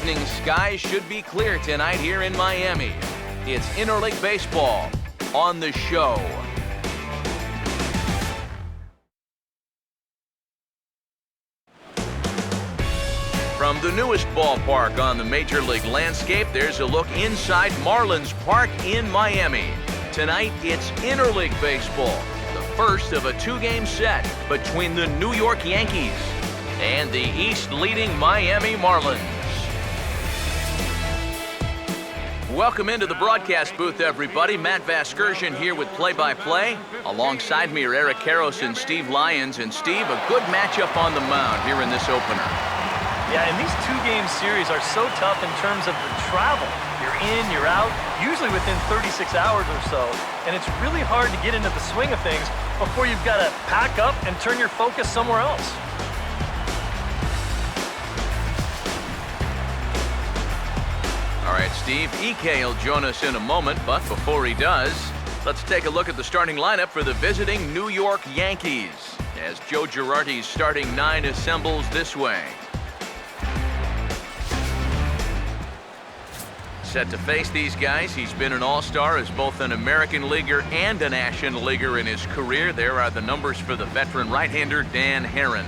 evening skies should be clear tonight here in Miami. It's interleague baseball on the show. From the newest ballpark on the Major League landscape, there's a look inside Marlins Park in Miami. Tonight, it's interleague baseball, the first of a two-game set between the New York Yankees and the East-leading Miami Marlins. Welcome into the broadcast booth, everybody. Matt Vasgersian here with play-by-play. Alongside me are Eric Karros and Steve Lyons. And Steve, a good matchup on the mound here in this opener. Yeah, and these two-game series are so tough in terms of the travel. You're in, you're out, usually within 36 hours or so. And it's really hard to get into the swing of things before you've got to pack up and turn your focus somewhere else. All right, Steve, EK will join us in a moment, but before he does, let's take a look at the starting lineup for the visiting New York Yankees as Joe Girardi's starting nine assembles this way. Set to face these guys, he's been an all-star as both an American leaguer and a National Leaguer in his career. There are the numbers for the veteran right-hander Dan Herron.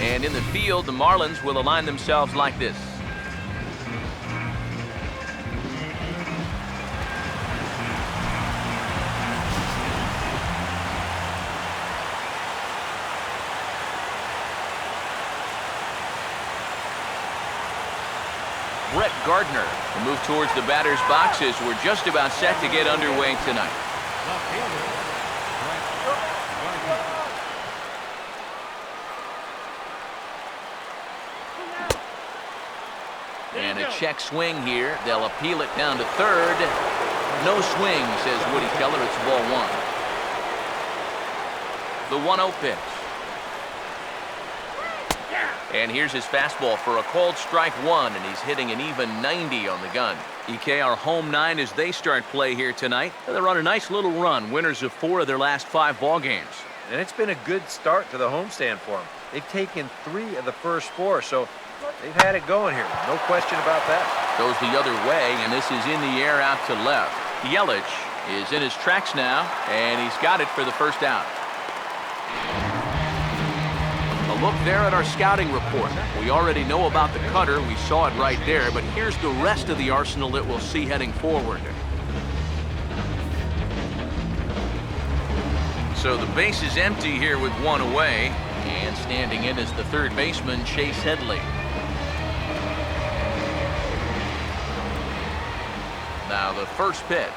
And in the field, the Marlins will align themselves like this. Brett Gardner will move towards the batter's box as we're just about set to get underway tonight. And a check swing here. They'll appeal it down to third. No swing, says Woody Keller. It's ball one. The 1-0 pitch. And here's his fastball for a called strike one, and he's hitting an even 90 on the gun. EK, our home nine as they start play here tonight. They're on a nice little run, winners of 4 of their last 5 ball games. And it's been a good start to the homestand for them. They've taken 3 of the first 4, so they've had it going here. No question about that. Goes the other way, and this is in the air out to left. Yelich is in his tracks now, and he's got it for the first out. A look there at our scouting report. We already know about the cutter. We saw it right there, but here's the rest of the arsenal that we'll see heading forward. So the base is empty here with 1 away, and standing in is the third baseman, Chase Headley. Now the first pitch.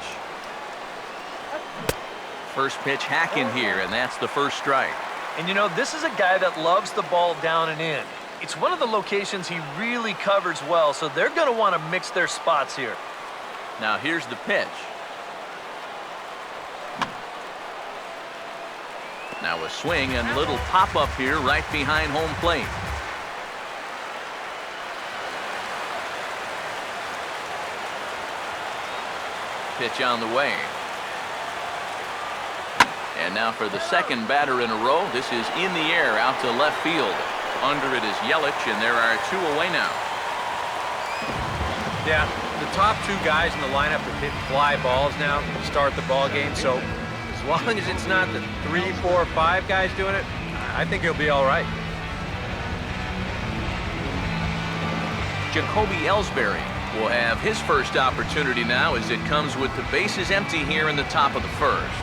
First pitch hacking here, and that's the first strike. And you know, this is a guy that loves the ball down and in. It's one of the locations he really covers well, so they're going to want to mix their spots here. Now here's the pitch. Now a swing and little pop-up here right behind home plate. Pitch on the way. And now for the second batter in a row. This is in the air out to left field. Under it is Yelich, and there are 2 away now. Yeah, the top 2 guys in the lineup have hit fly balls now to start the ball game, so as long as it's not the 3, 4, 5 guys doing it, I think he'll be all right. Jacoby Ellsbury will have his first opportunity now as it comes with the bases empty here in the top of the first.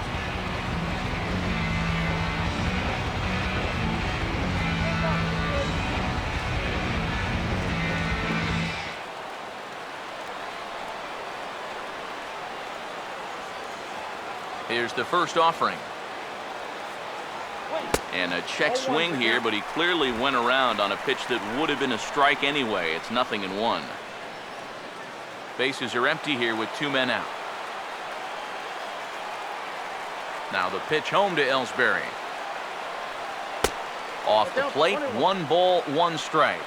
Here's the first offering. And a check swing here, but he clearly went around on a pitch that would have been a strike anyway. It's 0-1. Bases are empty here with 2 men out. Now the pitch home to Ellsbury. Off the plate, 1 ball, 1 strike.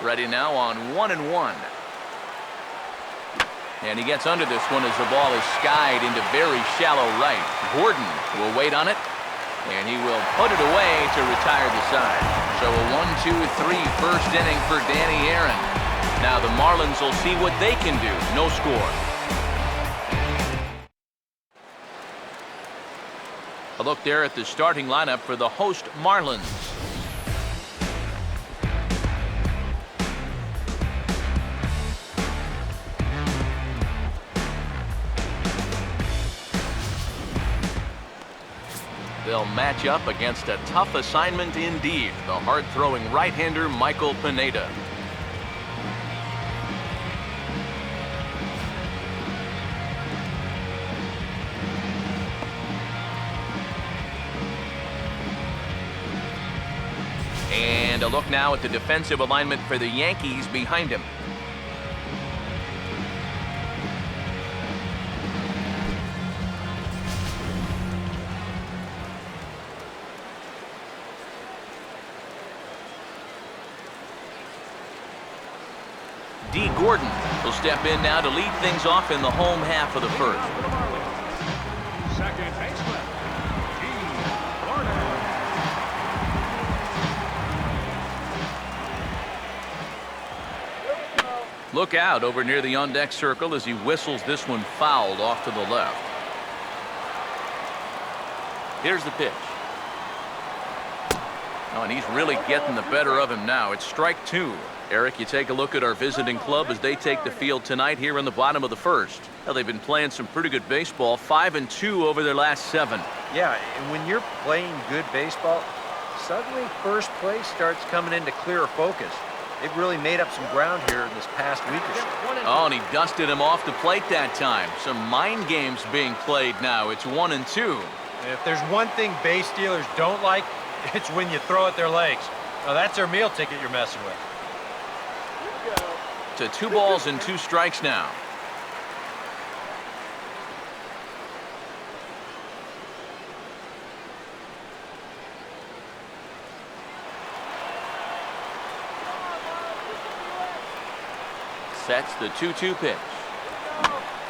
Ready now on 1-1. And he gets under this one as the ball is skied into very shallow right. Gordon will wait on it, and he will put it away to retire the side. So a 1-2-3 first inning for Danny Aaron. Now the Marlins will see what they can do. No score. A look there at the starting lineup for the host Marlins. They'll match up against a tough assignment indeed, the hard-throwing right-hander Michael Pineda. And a look now at the defensive alignment for the Yankees behind him. D. Gordon will step in now to lead things off in the home half of the first. Second baseman, D. Gordon. Look out over near the on-deck circle as he whistles this one fouled off to the left. Here's the pitch. Oh, and he's really getting the better of him now. It's strike two. Eric, you take a look at our visiting club as they take the field tonight here in the bottom of the first. Now, they've been playing some pretty good baseball, 5-2 over their last 7. Yeah, and when you're playing good baseball, suddenly first place starts coming into clearer focus. They've really made up some ground here in this past week or so. Oh, and he dusted him off the plate that time. Some mind games being played now. It's 1-2. And if there's one thing base stealers don't like, it's when you throw at their legs. Now, that's their meal ticket you're messing with. To 2 balls and 2 strikes now. Sets the 2-2 pitch.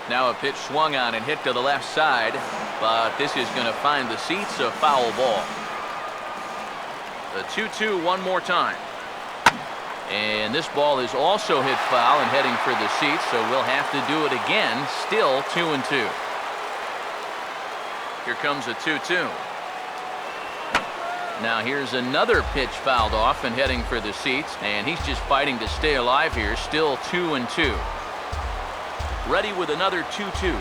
Now a pitch swung on and hit to the left side, but this is going to find the seats, a foul ball. The 2-2 one more time. And this ball is also hit foul and heading for the seats, so we'll have to do it again. Still 2-2. Here comes a 2-2. Now here's another pitch fouled off and heading for the seats, and he's just fighting to stay alive here. Still 2-2. Ready with another 2-2.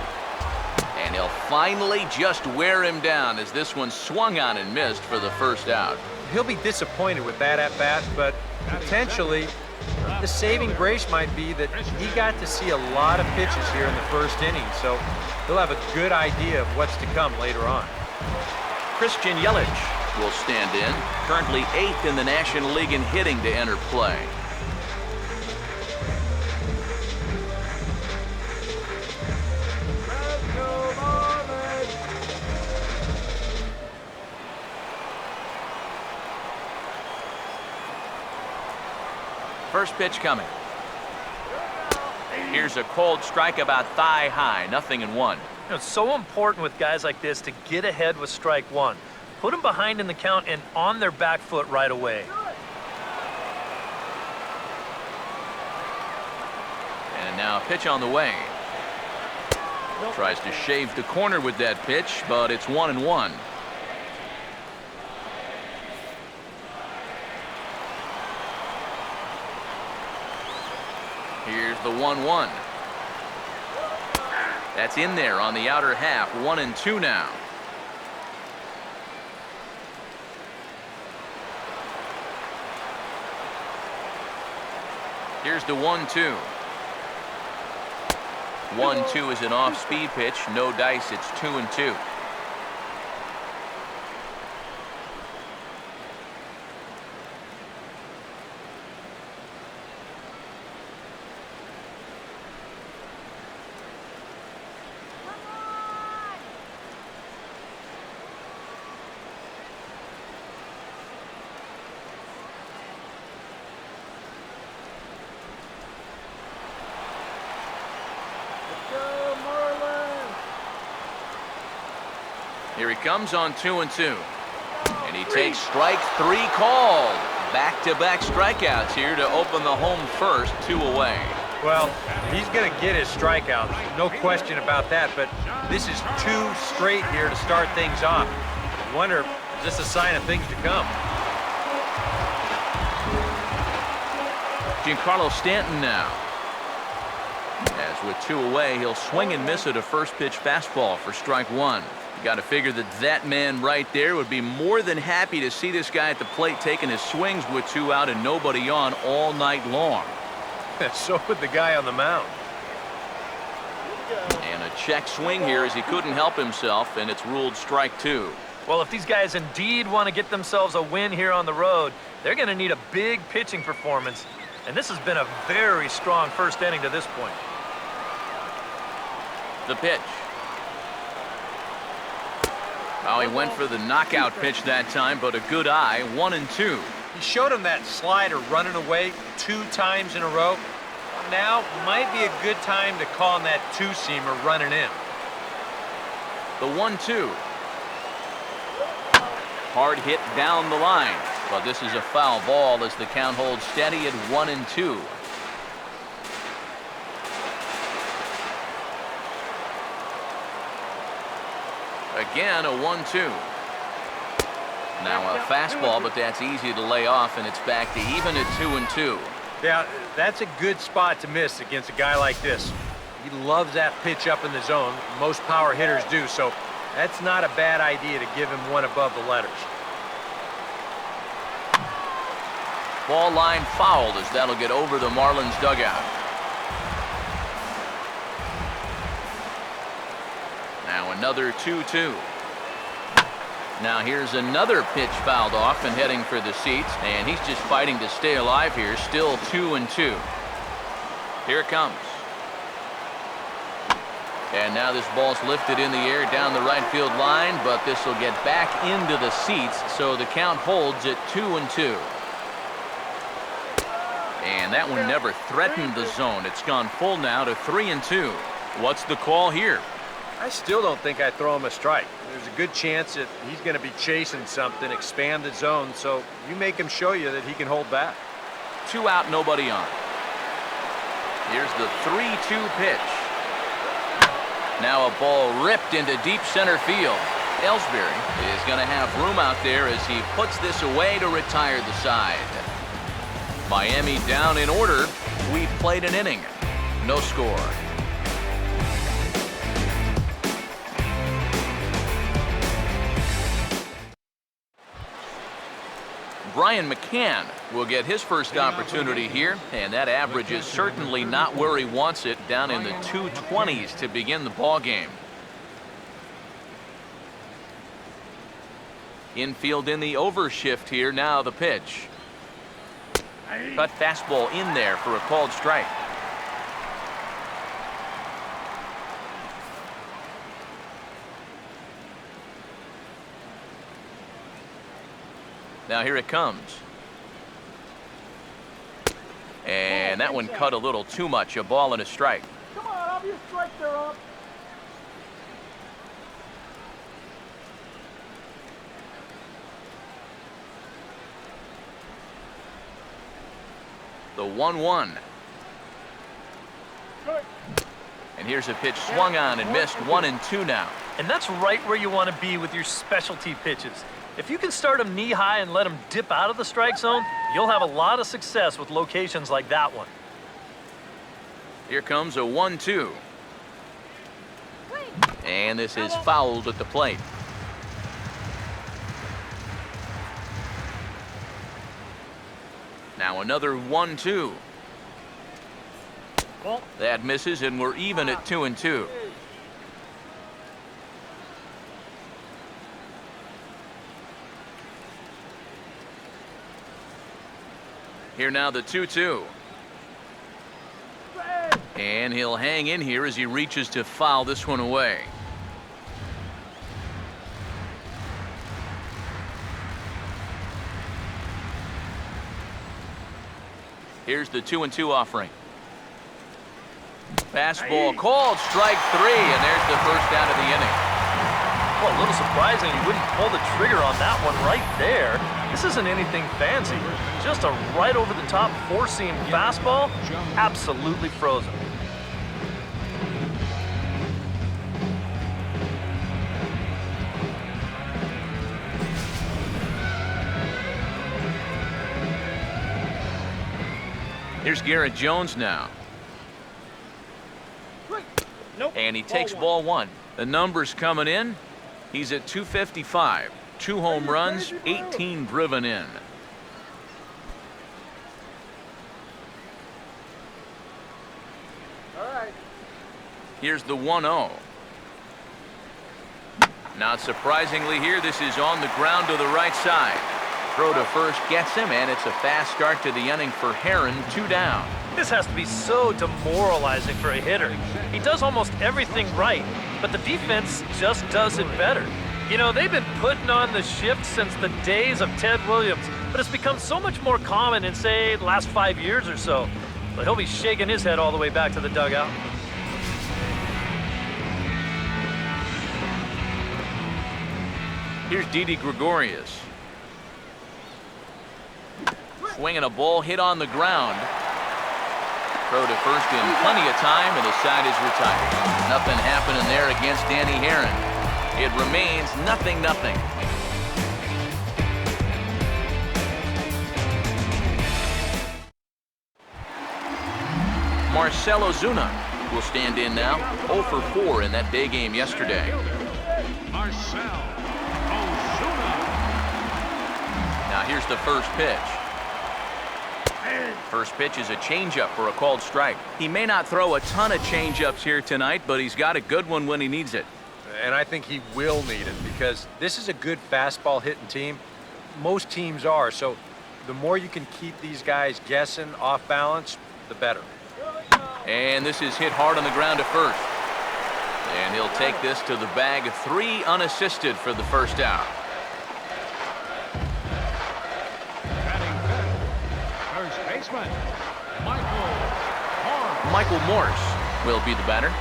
And he'll finally just wear him down as this one swung on and missed for the first out. He'll be disappointed with that at-bat, but potentially the saving grace might be that he got to see a lot of pitches here in the first inning, so he'll have a good idea of what's to come later on. Christian Yelich will stand in, currently 8th in the National League in hitting to enter play. First pitch coming. Here's a cold strike about thigh high, 0-1. You know, it's so important with guys like this to get ahead with strike one. Put them behind in the count and on their back foot right away. And now a pitch on the way. Tries to shave the corner with that pitch, but it's 1-1. Here's the 1-1. That's in there on the outer half. 1-2 now. Here's the 1-2. 1-2 is an off-speed pitch. No dice. It's 2-2. Here he comes on 2-2. And he takes strike 3 called. Back-to-back strikeouts here to open the home first, 2 away. Well, he's going to get his strikeouts, no question about that, but this is 2 straight here to start things off. I wonder, is this a sign of things to come? Giancarlo Stanton now. As with 2 away, he'll swing and miss at a first pitch fastball for strike 1. You got to figure that man right there would be more than happy to see this guy at the plate taking his swings with 2 out and nobody on all night long. So would the guy on the mound. And a check swing here as he couldn't help himself, and it's ruled strike 2. Well, if these guys indeed want to get themselves a win here on the road, they're going to need a big pitching performance. And this has been a very strong first inning to this point. The pitch. Oh, he went for the knockout pitch that time, but a good eye, 1-2. He showed him that slider running away 2 times in a row. Now might be a good time to call him that 2-seamer running in. The 1-2. Hard hit down the line, but this is a foul ball as the count holds steady at 1-2. Again, a 1-2. Now a fastball, but that's easy to lay off, and it's back to even at 2-2. Yeah, that's a good spot to miss against a guy like this. He loves that pitch up in the zone. Most power hitters do, so that's not a bad idea to give him one above the letters. Ball line fouled as that'll get over the Marlins dugout. Now another 2-2. Now here's another pitch fouled off and heading for the seats, and he's just fighting to stay alive here. Still 2-2. Here it comes. And now this ball's lifted in the air down the right field line, but this will get back into the seats, so the count holds at 2-2. And that one never threatened the zone. It's gone full now to 3-2. What's the call here? I still don't think I throw him a strike. There's a good chance that he's going to be chasing something, expand the zone, so you make him show you that he can hold back. 2 out, nobody on. Here's the 3-2 pitch. Now a ball ripped into deep center field. Ellsbury is going to have room out there as he puts this away to retire the side. Miami down in order. We've played an inning. No score. Brian McCann will get his first opportunity here, and that average is certainly not where he wants it, down in the 220s to begin the ball game. Infield in the overshift here. Now the pitch. Cut fastball in there for a called strike. Now here it comes. And that one cut a little too much. A ball and a strike. Come on, I'll be a strike there, up. The 1-1. And here's a pitch swung on and missed. 1-2 now. And that's right where you want to be with your specialty pitches. If you can start them knee high and let them dip out of the strike zone, you'll have a lot of success with locations like that one. Here comes a 1-2. And this is fouled at the plate. Now another 1-2. That misses, and we're even at 2-2. Here now the 2-2. And he'll hang in here as he reaches to foul this one away. Here's the 2-2 offering. Fastball called, strike 3, and there's the first out of the inning. Well, a little surprising he wouldn't pull the trigger on that one right there. This isn't anything fancy. Just a right over the top four-seam fastball. Absolutely frozen. Here's Garrett Jones now. And he takes ball one. The numbers coming in. He's at 255. 2 home runs, 18 driven in. Here's the 1-0. Not surprisingly here, this is on the ground to the right side. Throw to first gets him, and it's a fast start to the inning for Heron, 2 down. This has to be so demoralizing for a hitter. He does almost everything right, but the defense just does it better. You know, they've been putting on the shift since the days of Ted Williams, but it's become so much more common in, say, the last 5 years or so. But he'll be shaking his head all the way back to the dugout. Here's Didi Gregorius. Swinging a ball hit on the ground. Throw to first in plenty of time, and his side is retired. Nothing happening there against Danny Heron. It remains 0-0. Marcell Ozuna will stand in now. 0 for 4 in that day game yesterday. Marcell Ozuna. Now here's the first pitch. First pitch is a changeup for a called strike. He may not throw a ton of changeups here tonight, but he's got a good one when he needs it. And I think he will need it because this is a good fastball hitting team. Most teams are, so the more you can keep these guys guessing off balance, the better. And this is hit hard on the ground to first. And he'll take this to the bag. 3 unassisted for the first out. First baseman, Michael Morse will be the batter.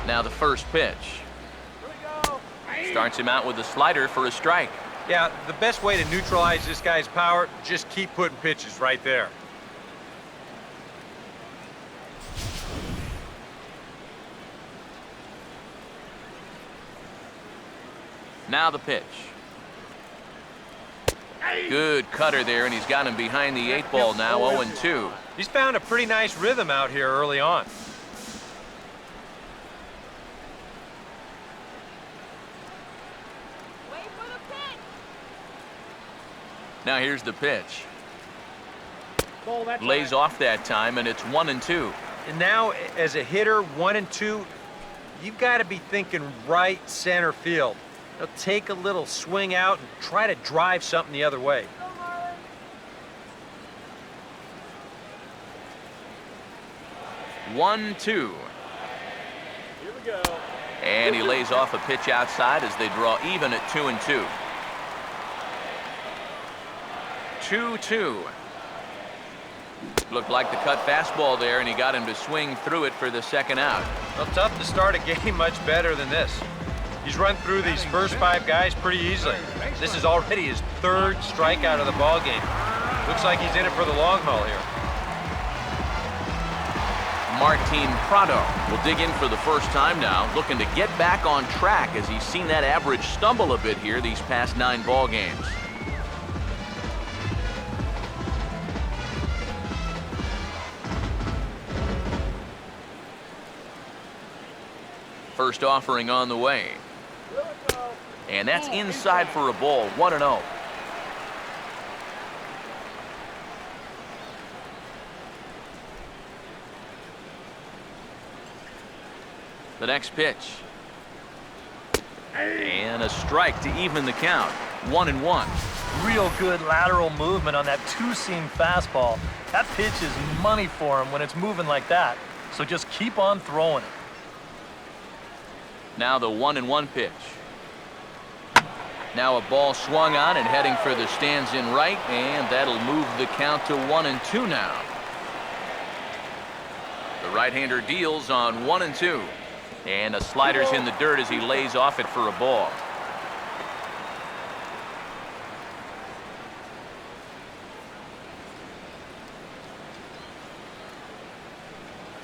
Now the first pitch. Starts him out with a slider for a strike. Yeah, the best way to neutralize this guy's power, just keep putting pitches right there. Now the pitch. Good cutter there, and he's got him behind the 8 ball now, 0-2. He's found a pretty nice rhythm out here early on. Now here's the pitch. Lays off that time, and it's 1-2. And now, as a hitter, 1 and 2, you've got to be thinking right center field. Now, take a little swing out and try to drive something the other way. 1-2. Here we go. And he lays off a pitch outside as they draw even at 2-2. 2-2. Looked like the cut fastball there, and he got him to swing through it for the second out. Well, tough to start a game much better than this. He's run through these first 5 guys pretty easily. This is already his 3rd strikeout of the ball game. Looks like he's in it for the long haul here. Martin Prado will dig in for the first time now, looking to get back on track as he's seen that average stumble a bit here these past 9 ball games. First offering on the way. And that's inside for a ball, 1-0. The next pitch. And a strike to even the count, 1-1. Real good lateral movement on that 2-seam fastball. That pitch is money for him when it's moving like that. So just keep on throwing it. Now the 1-1 pitch. Now a ball swung on and heading for the stands in right, and that'll move the count to 1-2 now. The right-hander deals on 1 and 2. And a slider's in the dirt as he lays off it for a ball.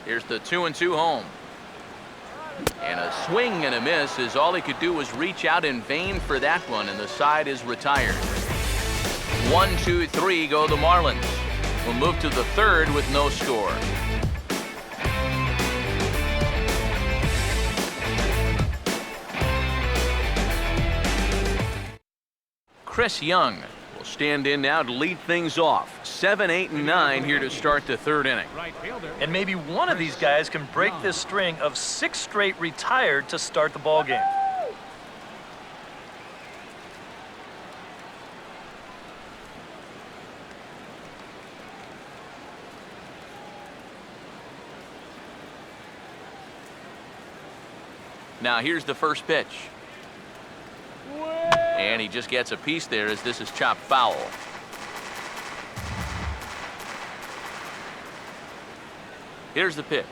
Here's the 2 and 2 home. And a swing and a miss as all he could do was reach out in vain for that one, and the side is retired. 1, 2, 3 go the Marlins. We'll move to the third with no score. Chris Young will stand in now to lead things off. 7, 8, and 9 here to start the third inning. And maybe one of these guys can break this string of 6 straight retired to start the ball game. Now here's the first pitch. And he just gets a piece there as this is chopped foul. Here's the pitch.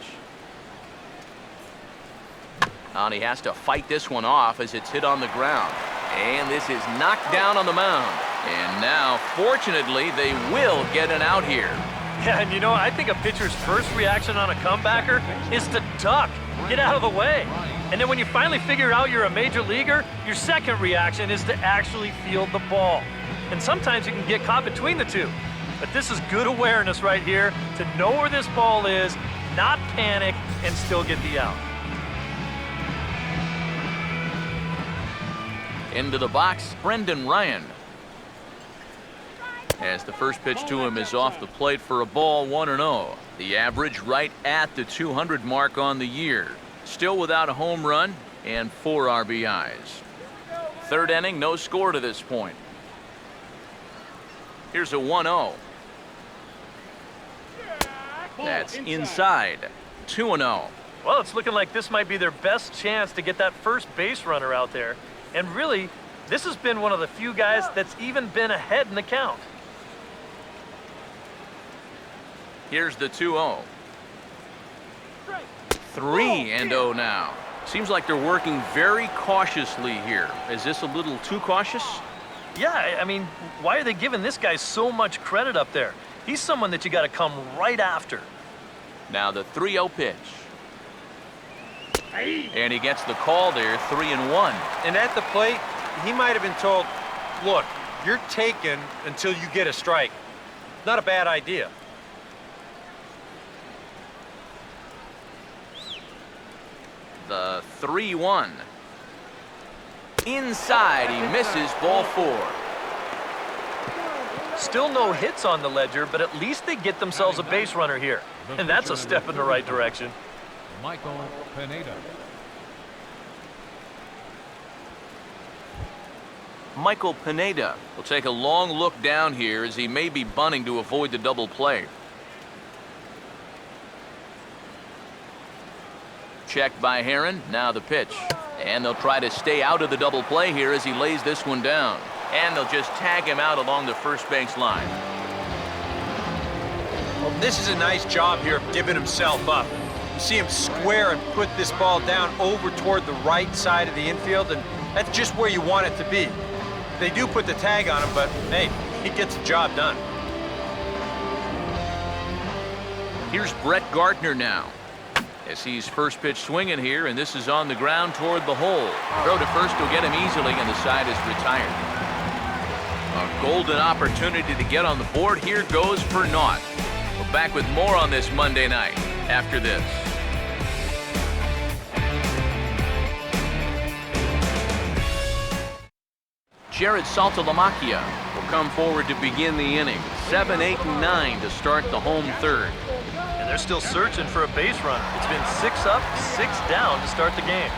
And he has to fight this one off as it's hit on the ground. And this is knocked down on the mound. And now, fortunately, they will get an out here. Yeah, and you know, I think a pitcher's first reaction on a comebacker is to duck, get out of the way. And then when you finally figure out you're a major leaguer, your second reaction is to actually field the ball. And sometimes you can get caught between the two. But this is good awareness right here to know where this ball is, not panic, and still get the out. Into the box, Brendan Ryan. As the first pitch to him is off the plate for a ball, 1-0. The average right at the 200 mark on the year. Still without a home run and 4 RBIs. Third inning, no score to this point. Here's a 1-0. That's inside. 2-0. Well, it's looking like this might be their best chance to get that first base runner out there. And really, this has been one of the few guys that's even been ahead in the count. Here's the 2-0. 3-0 now. Seems like they're working very cautiously here. Is this a little too cautious? Yeah, I mean, why are they giving this guy so much credit up there? He's someone that you got to come right after. Now the 3-0 pitch. And he gets the call there, 3-1. And at the plate, he might have been told, look, you're taken until you get a strike. Not a bad idea. The 3-1. Inside, he misses, ball 4. Still no hits on the ledger, but at least they get themselves a base runner here. And that's a step in the right direction. Michael Pineda. Michael Pineda will take a long look down here as he may be bunting to avoid the double play. Checked by Heron, now the pitch. And they'll try to stay out of the double play here as he lays this one down. And they'll just tag him out along the first base line. Well, this is a nice job here of giving himself up. You see him square and put this ball down over toward the right side of the infield, and that's just where you want it to be. They do put the tag on him, but hey, he gets the job done. Here's Brett Gardner now. As he's first pitch swinging here, and this is on the ground toward the hole. Throw to first will get him easily, and the side is retired. A golden opportunity to get on the board here goes for naught. We're back with more on this Monday night after this. Jared Saltalamacchia will come forward to begin the inning. 7, 8, and 9 to start the home third. And they're still searching for a base runner. It's been 6 up, 6 down to start the game.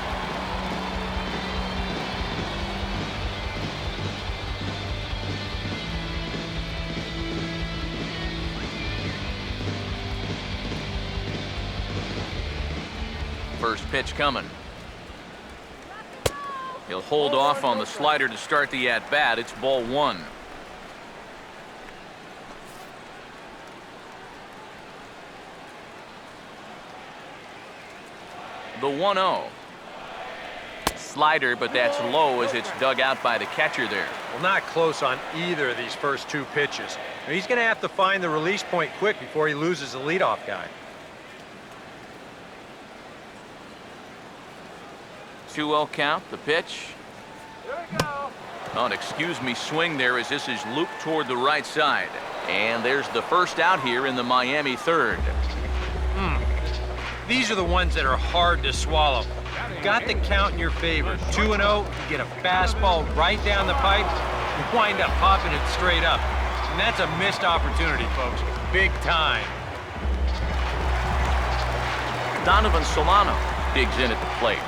First pitch coming. He'll hold off on the slider to start the at-bat. It's ball 1. The 1-0. Slider, but that's low as it's dug out by the catcher there. Well, not close on either of these first two pitches. He's going to have to find the release point quick before he loses the leadoff guy. 2-0 count, the pitch. Here we go. Oh, and excuse me, swing there as this is looped toward the right side. And there's the first out here in the Miami third. These are the ones that are hard to swallow. Got the count in your favor. 2-0, you get a fastball right down the pipe, you wind up popping it straight up. And that's a missed opportunity, folks. Big time. Donovan Solano digs in at the plate.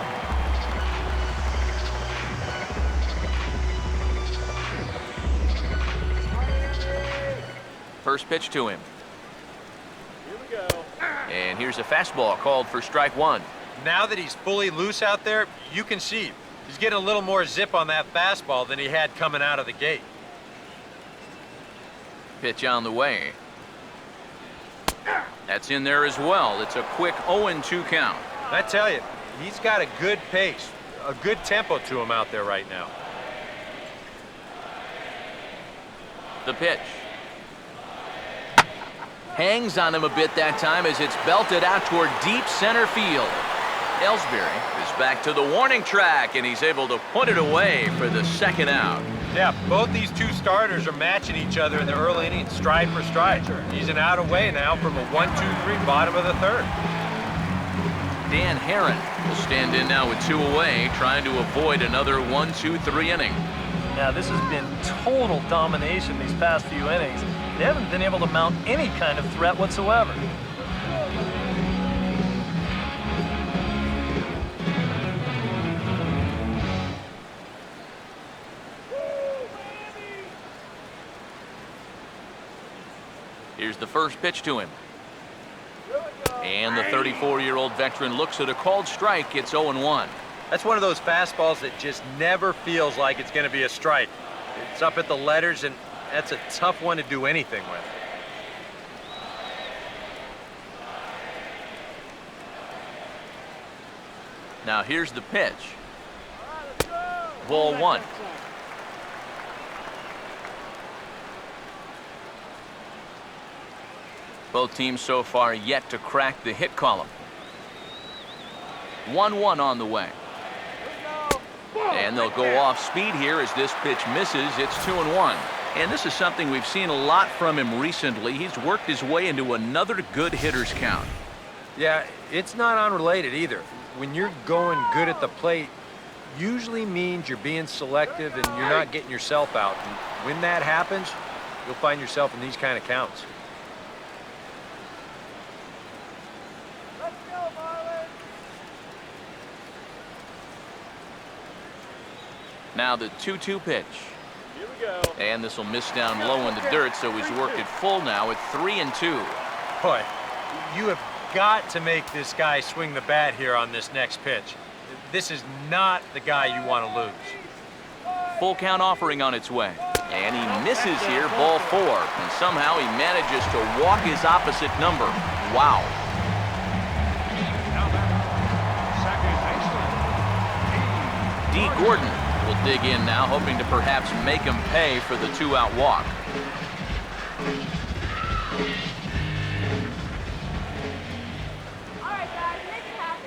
First pitch to him. Here we go. And here's a fastball called for strike one. Now that he's fully loose out there, you can see he's getting a little more zip on that fastball than he had coming out of the gate. Pitch on the way. That's in there as well. It's a quick 0-2 count. I tell you, he's got a good pace, a good tempo to him out there right now. The pitch. Hangs on him a bit that time as it's belted out toward deep center field. Ellsbury is back to the warning track, and he's able to put it away for the second out. Yeah, both these two starters are matching each other in the early innings, stride for stride. He's an out away now from a 1-2-3 bottom of the third. Dan Herron will stand in now with 2 away, trying to avoid another 1-2-3 inning. Now, this has been total domination these past few innings. They haven't been able to mount any kind of threat whatsoever. Here's the first pitch to him. And the 34-year-old veteran looks at a called strike. It's 0-1. That's one of those fastballs that just never feels like it's going to be a strike. It's up at the letters, and that's a tough one to do anything with. Now here's the pitch. Ball one. Both teams so far yet to crack the hit column. 1-1 on the way. And they'll go off speed here as this pitch misses. It's 2-1. And this is something we've seen a lot from him recently. He's worked his way into another good hitter's count. Yeah, it's not unrelated either. When you're going good at the plate, usually means you're being selective and you're not getting yourself out. And when that happens, you'll find yourself in these kind of counts. Let's go, Marlins. Now the 2-2 pitch. Here we go. And this will miss down low in the dirt, so he's worked it full now at 3-2. Boy, you have got to make this guy swing the bat here on this next pitch. This is not the guy you want to lose. Full count offering on its way. And he misses here, ball 4. And somehow he manages to walk his opposite number. Wow. D. Gordon will dig in now, hoping to perhaps make him pay for the 2-out walk.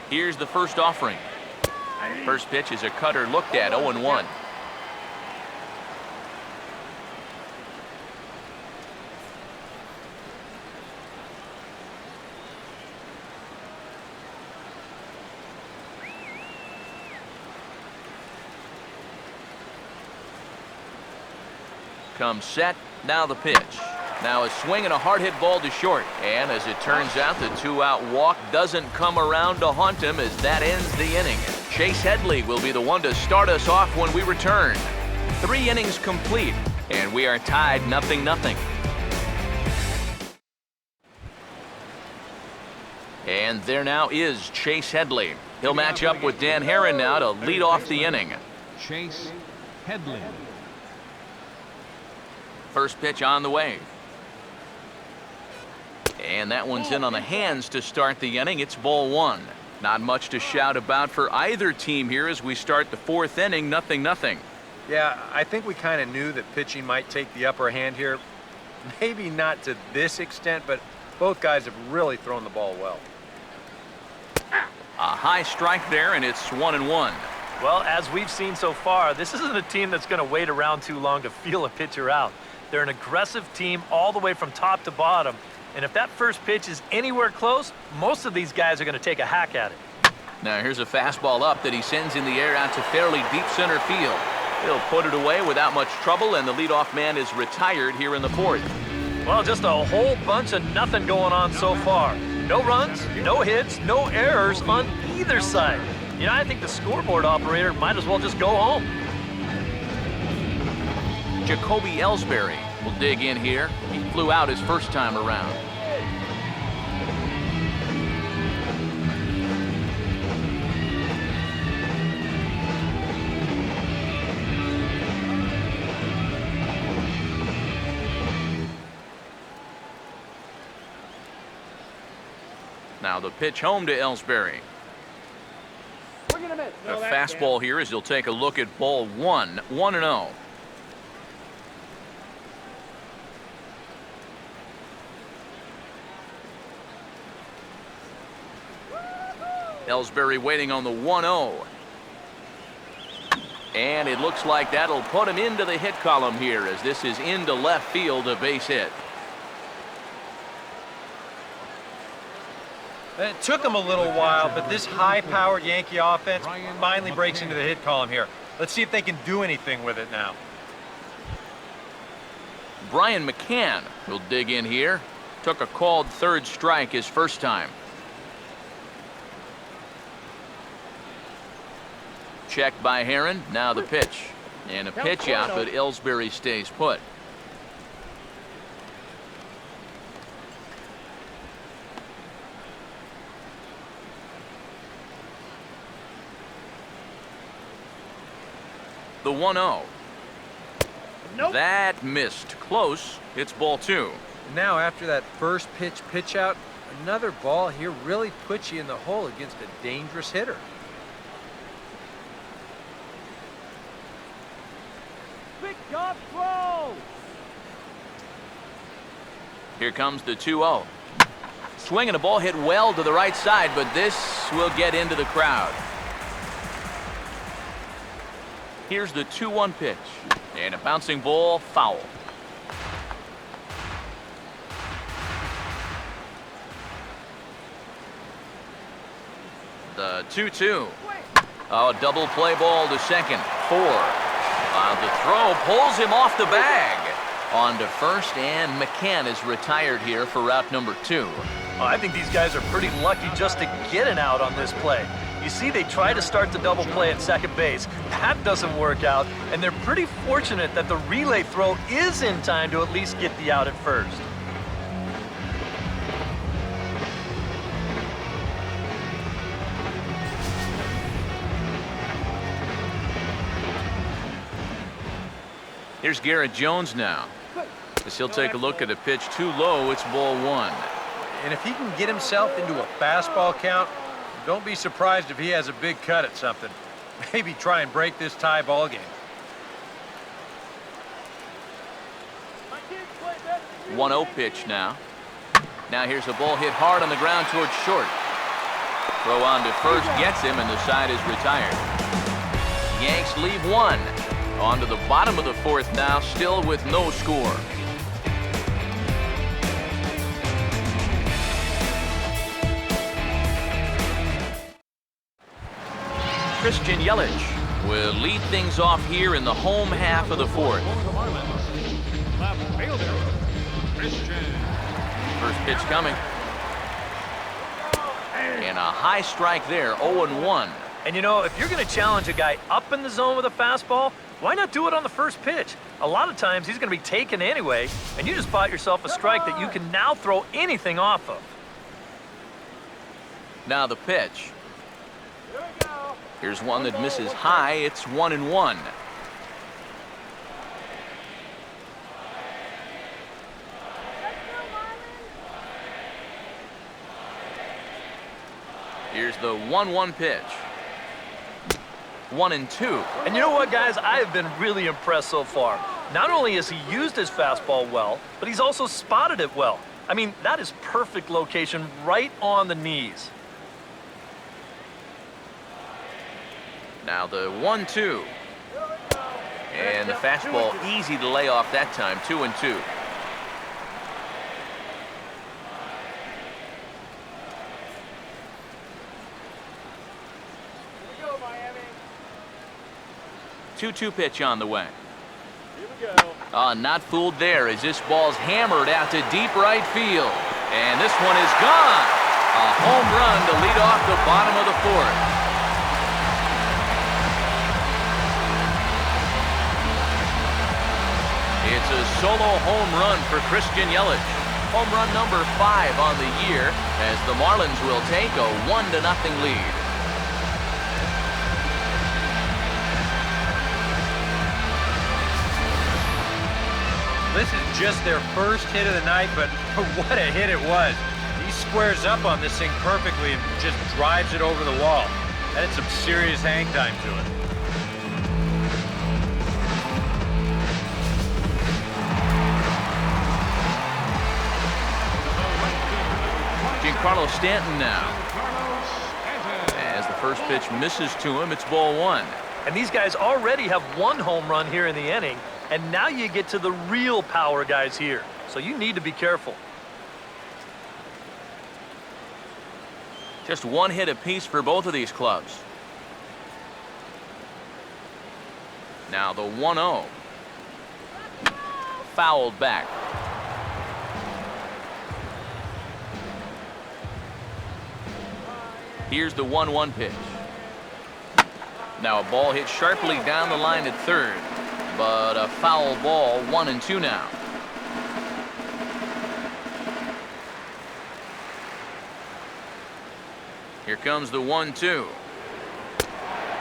Here's the first offering. First pitch is a cutter looked at, 0-1. Comes set, now the pitch. Now a swing and a hard hit ball to short. And as it turns out, the 2-out walk doesn't come around to haunt him as that ends the inning. Chase Headley will be the one to start us off when we return. 3 innings complete, and we are tied 0-0. And there now is Chase Headley. He'll match up with Dan Herron now to lead off the inning. Chase Headley. First pitch on the way. And that one's in on the hands to start the inning. It's ball 1. Not much to shout about for either team here as we start the fourth inning, 0-0. Yeah, I think we kind of knew that pitching might take the upper hand here. Maybe not to this extent, but both guys have really thrown the ball well. A high strike there, and it's 1-1. Well, as we've seen so far, this isn't a team that's going to wait around too long to feel a pitcher out. They're an aggressive team all the way from top to bottom. And if that first pitch is anywhere close, most of these guys are going to take a hack at it. Now here's a fastball up that he sends in the air out to fairly deep center field. He'll put it away without much trouble, and the leadoff man is retired here in the fourth. Well, just a whole bunch of nothing going on so far. No runs, no hits, no errors on either side. You know, I think the scoreboard operator might as well just go home. Jacoby Ellsbury will dig in here. He flew out his first time around. Now the pitch home to Ellsbury. A fastball here as he'll take a look at ball one, 1-0. Ellsbury waiting on the 1-0. And it looks like that'll put him into the hit column here as this is into left field, a base hit. It took him a little while, but this high-powered Yankee offense finally breaks into the hit column here. Let's see if they can do anything with it now. Brian McCann will dig in here. Took a called third strike his first time. Check by Heron. Now the pitch. And a pitch out, but Ellsbury stays put. The 1-0. Nope. That missed. Close. It's ball two. Now, after that first pitch out, another ball here really puts you in the hole against a dangerous hitter. Pick up, throw! Here comes the 2-0. Swinging a ball hit well to the right side, but this will get into the crowd. Here's the 2-1 pitch. And a bouncing ball, foul. The 2-2. Oh, double play ball to second. 4. The throw pulls him off the bag. On to first, and McCann is retired here for route number 2. Oh, I think these guys are pretty lucky just to get an out on this play. You see, they try to start the double play at second base. That doesn't work out, and they're pretty fortunate that the relay throw is in time to at least get the out at first. Here's Garrett Jones now. As he'll take a look at a pitch too low, it's ball 1. And if he can get himself into a fastball count, don't be surprised if he has a big cut at something. Maybe try and break this tie ball game. 1-0 pitch now. Now here's a ball hit hard on the ground towards short. Throw on to first gets him, and the side is retired. Yanks leave 1. On to the bottom of the fourth now, still with no score. Christian Yelich will lead things off here in the home half of the fourth. First pitch coming. And a high strike there, 0-1. And you know, if you're going to challenge a guy up in the zone with a fastball, why not do it on the first pitch? A lot of times he's going to be taken anyway, and you just bought yourself a strike that you can now throw anything off of. Now the pitch. Here's one that misses high. It's 1-1. Here's the 1-1 pitch. 1-2. And you know what, guys? I have been really impressed so far. Not only has he used his fastball well, but he's also spotted it well. I mean, that is perfect location right on the knees. Now the 1-2. And the fastball easy to lay off that time. 2-2. Go, Miami. 2-2 pitch on the way. Here we go. Not fooled there as this ball's hammered out to deep right field. And this one is gone. A home run to lead off the bottom of the fourth. It's a solo home run for Christian Yelich. Home run number 5 on the year as the Marlins will take a 1-0 lead. This is just their first hit of the night, but what a hit it was. He squares up on this thing perfectly and just drives it over the wall. That had some serious hang time to it. Giancarlo Stanton now. As the first pitch misses to him, it's ball 1. And these guys already have 1 home run here in the inning, and now you get to the real power guys here. So you need to be careful. Just 1 hit apiece for both of these clubs. Now the 1-0. Fouled back. Here's the 1-1 pitch. Now a ball hit sharply down the line at third, but a foul ball. 1-2 now. Here comes the 1-2.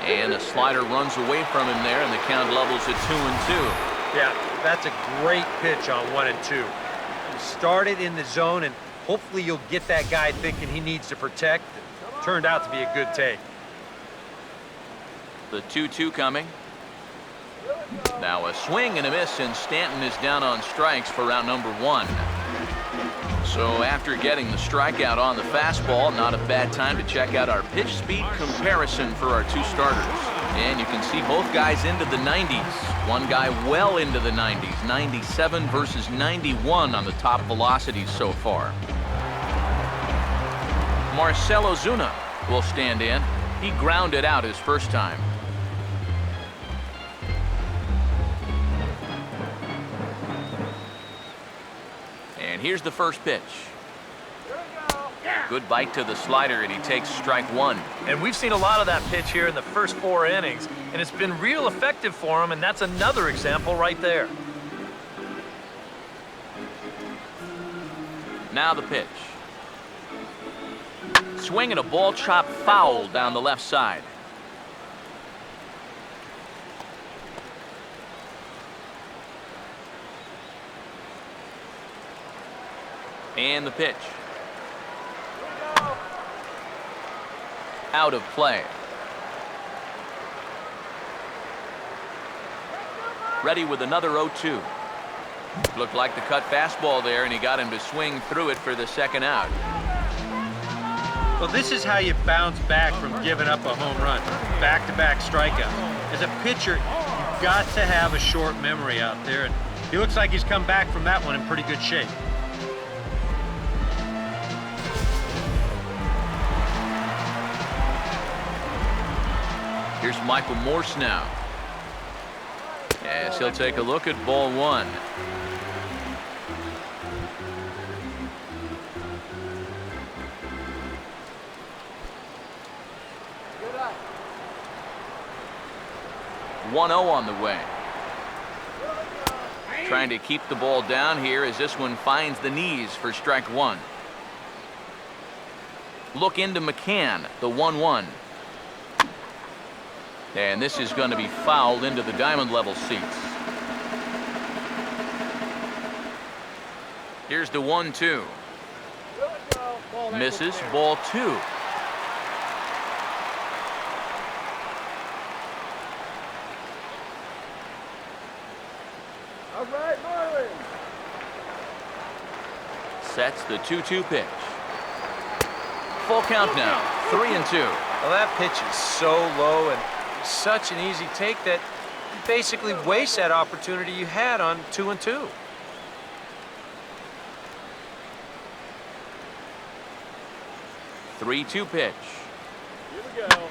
And the slider runs away from him there, and the count levels at 2-2. Yeah, that's a great pitch on 1-2. You started in the zone, and hopefully you'll get that guy thinking he needs to protect. It turned out to be a good take. The 2-2 coming. Now a swing and a miss, and Stanton is down on strikes for round number 1. So after getting the strikeout on the fastball, not a bad time to check out our pitch speed comparison for our 2 starters. And you can see both guys into the 90s. One guy well into the 90s, 97 versus 91 on the top velocities so far. Marcell Ozuna will stand in. He grounded out his first time. And here's the first pitch. Good bite to the slider, and he takes strike 1. And we've seen a lot of that pitch here in the first 4 innings, and it's been real effective for him, and that's another example right there. Now the pitch. Swing and a ball chopped foul down the left side. And the pitch. Out of play. Ready with another 0-2. Looked like the cut fastball there, and he got him to swing through it for the second out. Well, this is how you bounce back from giving up a home run. Back-to-back strikeouts. As a pitcher, you've got to have a short memory out there, and he looks like he's come back from that one in pretty good shape. Here's Michael Morse now, as he'll take a look at ball 1. Good eye. 1-0 on the way. Trying to keep the ball down here as this one finds the knees for strike 1. Look into McCann, the 1-1. And this is going to be fouled into the diamond level seats. Here's the 1-2. Misses, ball 2. Sets the 2-2 pitch. Full count now, 3-2. Well, that pitch is so low and such an easy take that you basically waste that opportunity you had on 2-2. Three-two pitch. Here we go.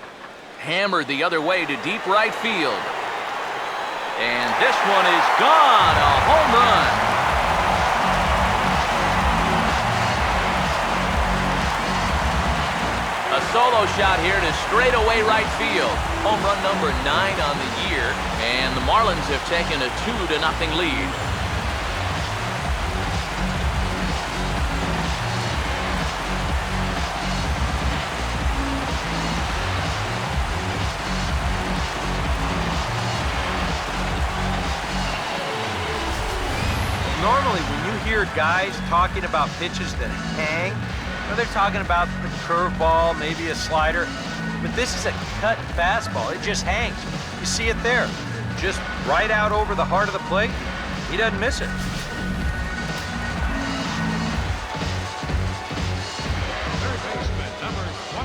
Hammered the other way to deep right field. And this one is gone, a home run. A solo shot here to straightaway right field. Home run number 9 on the year, and the Marlins have taken a 2-0 lead. Normally, when you hear guys talking about pitches that hang, they're talking about the curveball, maybe a slider, but this is a cut fastball. It just hangs. You see it there, just right out over the heart of the plate. He doesn't miss it.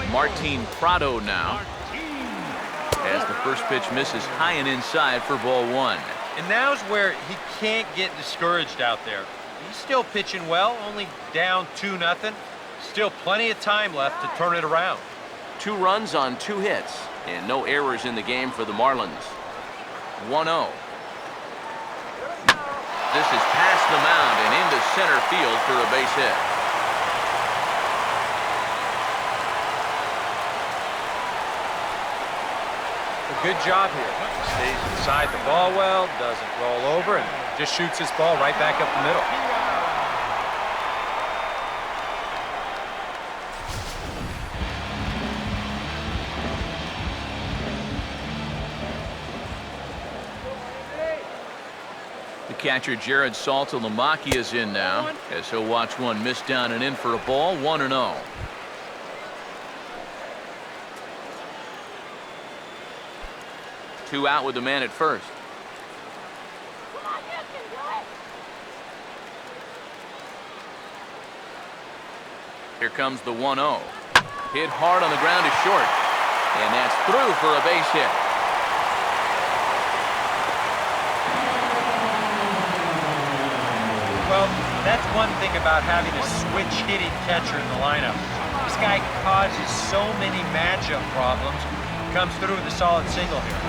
Martin Prado now, as the first pitch misses high and inside for ball 1. And now's where he can't get discouraged out there. He's still pitching well, only down 2-0. Still plenty of time left to turn it around. 2 runs on 2 hits, and no errors in the game for the Marlins. 1-0. This is past the mound and into center field for a base hit. A good job here. Stays inside the ball well, doesn't roll over, and just shoots his ball right back up the middle. The catcher Jared Saltalamacchia is in now, as he'll watch one miss down and in for a ball. 1-0. Two out with the man at first. Here comes the 1-0. Hit hard on the ground to short, and that's through for a base hit. Well, that's one thing about having a switch hitting catcher in the lineup. This guy causes so many matchup problems. Comes through with a solid single here.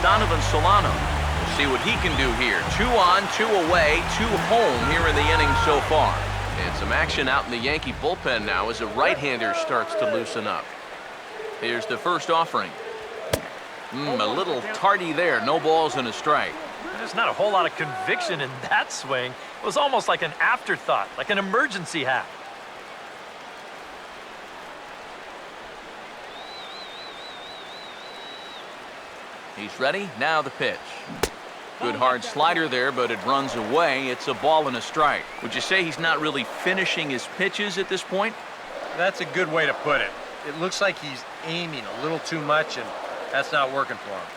Donovan Solano. We'll see what he can do here. 2 on, 2 away, 2 home here in the inning so far. And some action out in the Yankee bullpen now as a right-hander starts to loosen up. Here's the first offering. A little tardy there. No balls and a strike. There's not a whole lot of conviction in that swing. It was almost like an afterthought, like an emergency hack. He's ready. Now the pitch. Good hard slider there, but it runs away. It's a ball and a strike. Would you say he's not really finishing his pitches at this point? That's a good way to put it. It looks like he's aiming a little too much, and that's not working for him.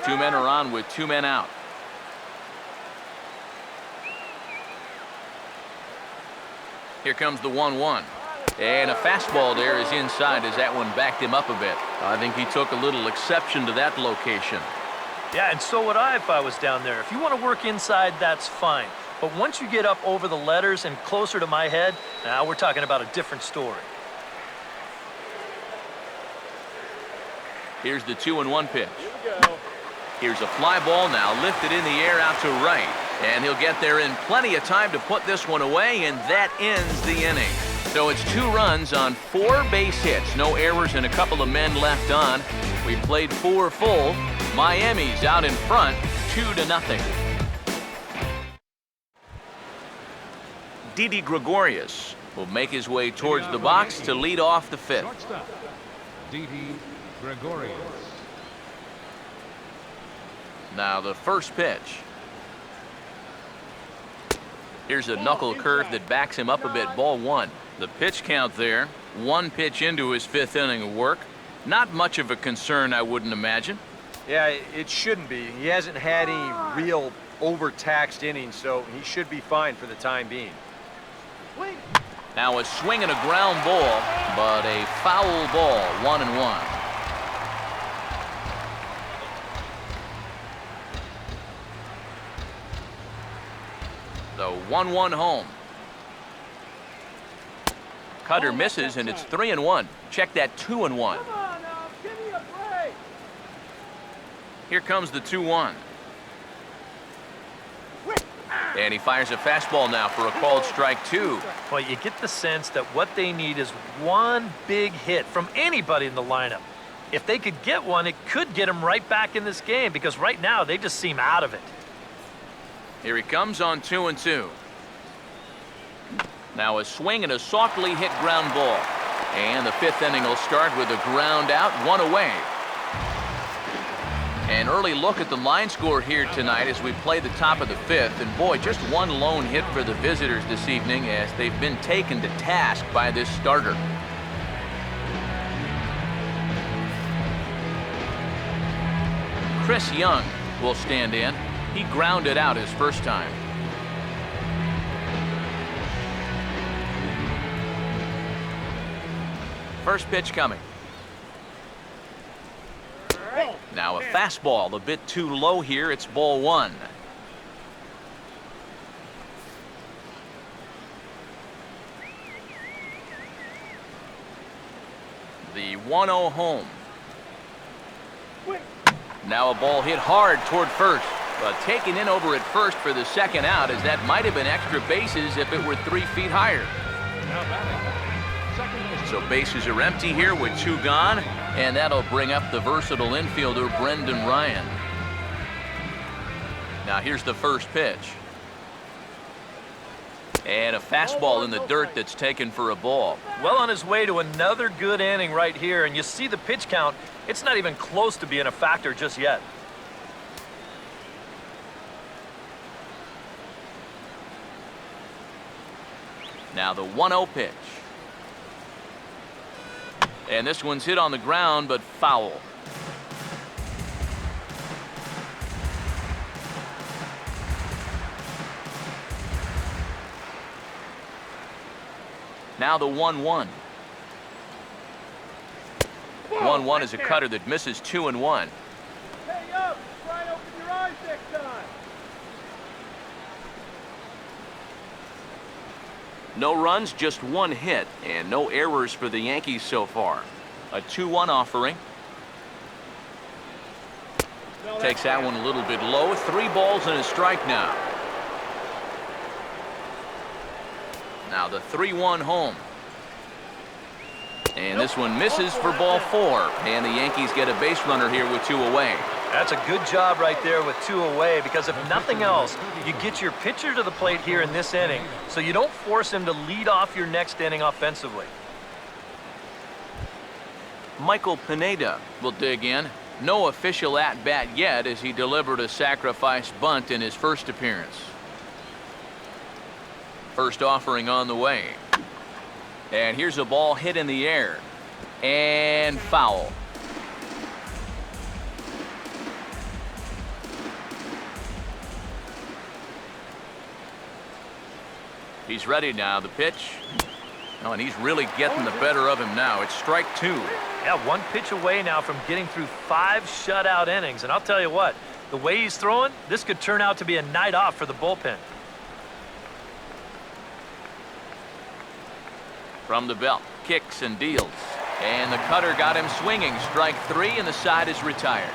2 men are on with 2 men out. Here comes the 1-1. And a fastball there is inside as that one backed him up a bit. I think he took a little exception to that location. Yeah, and so would I if I was down there. If you want to work inside, that's fine. But once you get up over the letters and closer to my head, now we're talking about a different story. Here's the 2-1 pitch. Here we go. Here's a fly ball now lifted in the air out to right. And he'll get there in plenty of time to put this one away, and that ends the inning. So it's 2 runs on 4 base hits. No errors and a couple of men left on. We played 4 full. Miami's out in front, 2-0. Didi Gregorius will make his way towards the box to lead off the 5th. Shortstop, Didi Gregorius. Now the first pitch. Here's a knuckle curve that backs him up a bit. Ball 1. The pitch count there. 1 pitch into his 5th inning of work. Not much of a concern, I wouldn't imagine. Yeah, it shouldn't be. He hasn't had any real overtaxed inning, so he should be fine for the time being. Now a swing and a ground ball, but a foul ball, 1-1. The 1-1 home. Cutter misses, and it's 3-1. Check that 2-1. Come on now, give me a break. Here comes the 2-1. And he fires a fastball now for a called strike 2. Well, you get the sense that what they need is one big hit from anybody in the lineup. If they could get one, it could get them right back in this game, because right now they just seem out of it. Here he comes on 2-2. Now a swing and a softly hit ground ball. And the 5th inning will start with a ground out, 1 away. An early look at the line score here tonight as we play the top of the 5th. And boy, just one lone hit for the visitors this evening as they've been taken to task by this starter. Chris Young will stand in. He grounded out his first time. First pitch coming. Now a fastball a bit too low here. It's ball 1. The 1-0 home. Now a ball hit hard toward first, but taken in over at first for the second out, as that might have been extra bases if it were 3 feet higher. So bases are empty here with 2 gone, and that'll bring up the versatile infielder Brendan Ryan. Now here's the first pitch. And a fastball in the dirt that's taken for a ball. Well on his way to another good inning right here, and you see the pitch count. It's not even close to being a factor just yet. Now the 1-0 pitch. And this one's hit on the ground, but foul. Now the 1-1. 1-1 is a cutter that misses 2-1. Hey, up! Try and open your eyes next time. No runs, just 1 hit, and no errors for the Yankees so far. A 2-1 offering. Takes that one a little bit low. 3 balls and a strike now. Now the 3-1 home. And this one misses for ball 4. And the Yankees get a base runner here with 2 away. That's a good job right there with 2 away, because if nothing else, you get your pitcher to the plate here in this inning, so you don't force him to lead off your next inning offensively. Michael Pineda will dig in. No official at-bat yet as he delivered a sacrifice bunt in his first appearance. First offering on the way. And here's a ball hit in the air. And foul. He's ready now, the pitch. Oh, and he's really getting the better of him now. It's strike 2. Yeah, 1 pitch away now from getting through 5 shutout innings. And I'll tell you what, the way he's throwing, this could turn out to be a night off for the bullpen. From the belt, kicks and deals. And the cutter got him swinging. Strike 3, and the side is retired.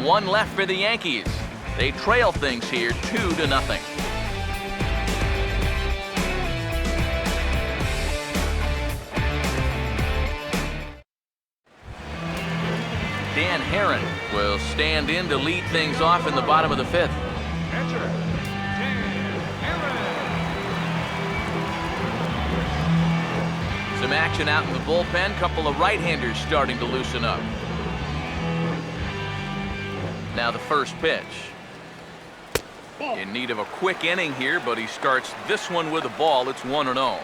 1 left for the Yankees. They trail things here 2-0. Dan Herron will stand in to lead things off in the bottom of the 5th. Catcher, Dan Herron. Some action out in the bullpen. Couple of right-handers starting to loosen up. Now the first pitch. In need of a quick inning here, but he starts this one with a ball. It's 1-0.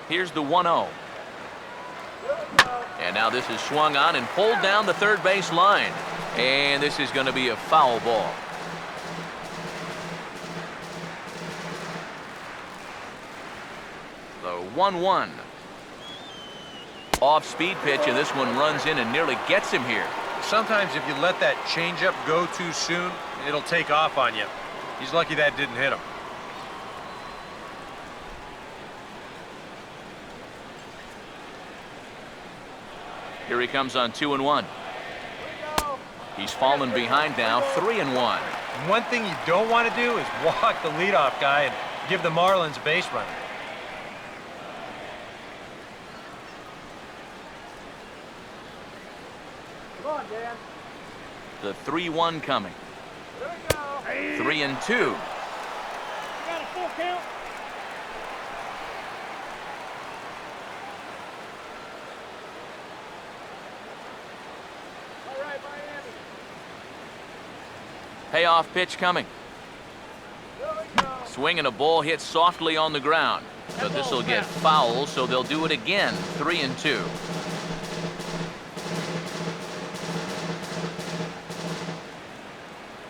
Here's the 1-0. And now this is swung on and pulled down the third base line. And this is going to be a foul ball. The 1-1. Off-speed pitch, and this one runs in and nearly gets him here. Sometimes if you let that changeup go too soon, it'll take off on you. He's lucky that didn't hit him. Here he comes on 2-1. He's fallen behind now, 3-1. One thing you don't want to do is walk the leadoff guy and give the Marlins a base runner. Come on, Dan. The 3-1 coming. There we go. 3-2. You got a full count? All right, Miami. Payoff pitch coming. There we go. Swinging a ball hit softly on the ground. But this will get foul, so they'll do it again. 3-2.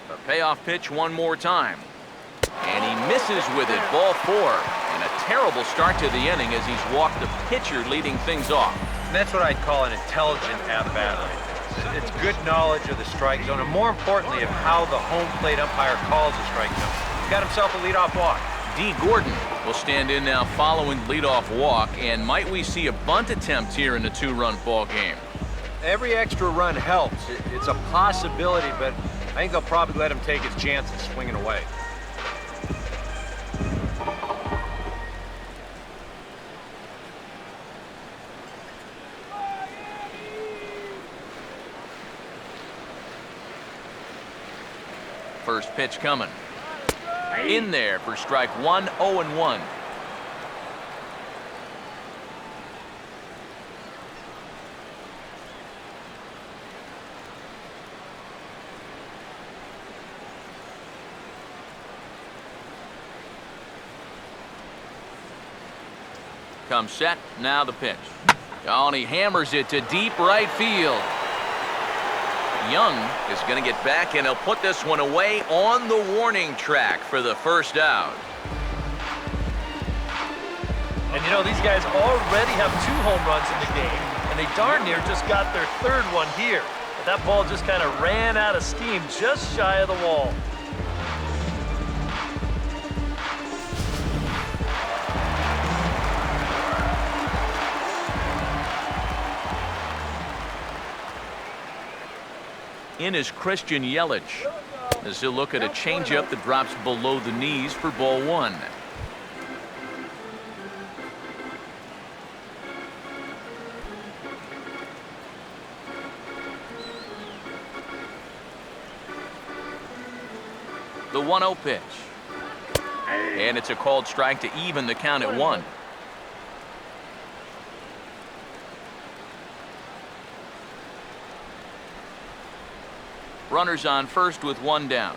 A payoff pitch one more time. And he misses with it. Ball 4. And a terrible start to the inning as he's walked the pitcher leading things off. And that's what I'd call an intelligent at-bat right there. It's good knowledge of the strike zone, and more importantly, of how the home plate umpire calls the strike zone. He's got himself a leadoff walk. D. Gordon will stand in now following the leadoff walk. And might we see a bunt attempt here in the 2-run ball game? Every extra run helps. It's a possibility, but I think they'll probably let him take his chances swinging away. First pitch coming. In there for strike 1, 0-1. Comes set, now the pitch. Oh, and he hammers it to deep right field. Young is going to get back, and he'll put this one away on the warning track for the first out. And you know, these guys already have 2 home runs in the game, and they darn near just got their 3rd one here. But that ball just kind of ran out of steam just shy of the wall. In is Christian Yelich, as he'll look at a changeup that drops below the knees for ball 1. The 1-0 pitch. And it's a called strike to even the count at 1. Runners on first with 1 down.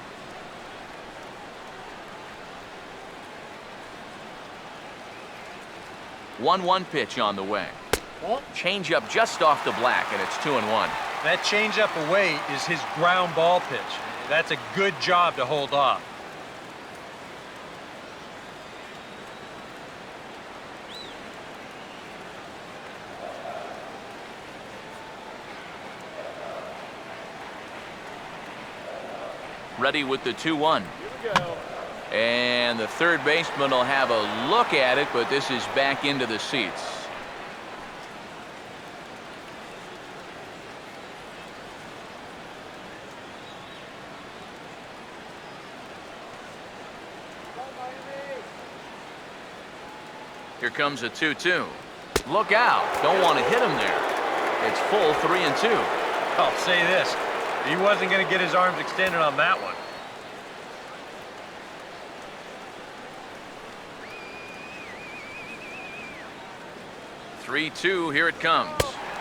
One pitch on the way. Change up just off the black, and it's 2-1. That changeup away is his ground ball pitch. That's a good job to hold off. Ready with the 2-1. Here we go. And the third baseman will have a look at it, but this is back into the seats. Here comes a 2-2. Look out. Don't want to hit him there. It's full 3-2. I'll say this. He wasn't going to get his arms extended on that one. Three-2, here it comes.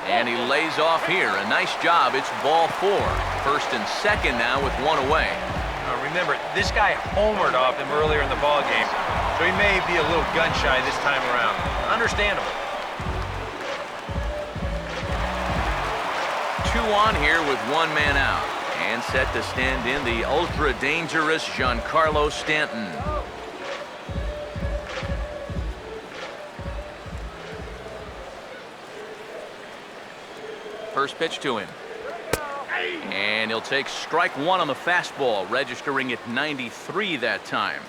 And he lays off here. A nice job. It's ball 4. First and second now with 1 away. Remember, this guy homered off him earlier in the ball game. so he may be a little gun-shy this time around. Understandable. 2 on here with 1 man out. And set to stand in the ultra-dangerous Giancarlo Stanton. First pitch to him. And he'll take strike 1 on the fastball, registering at 93 that time.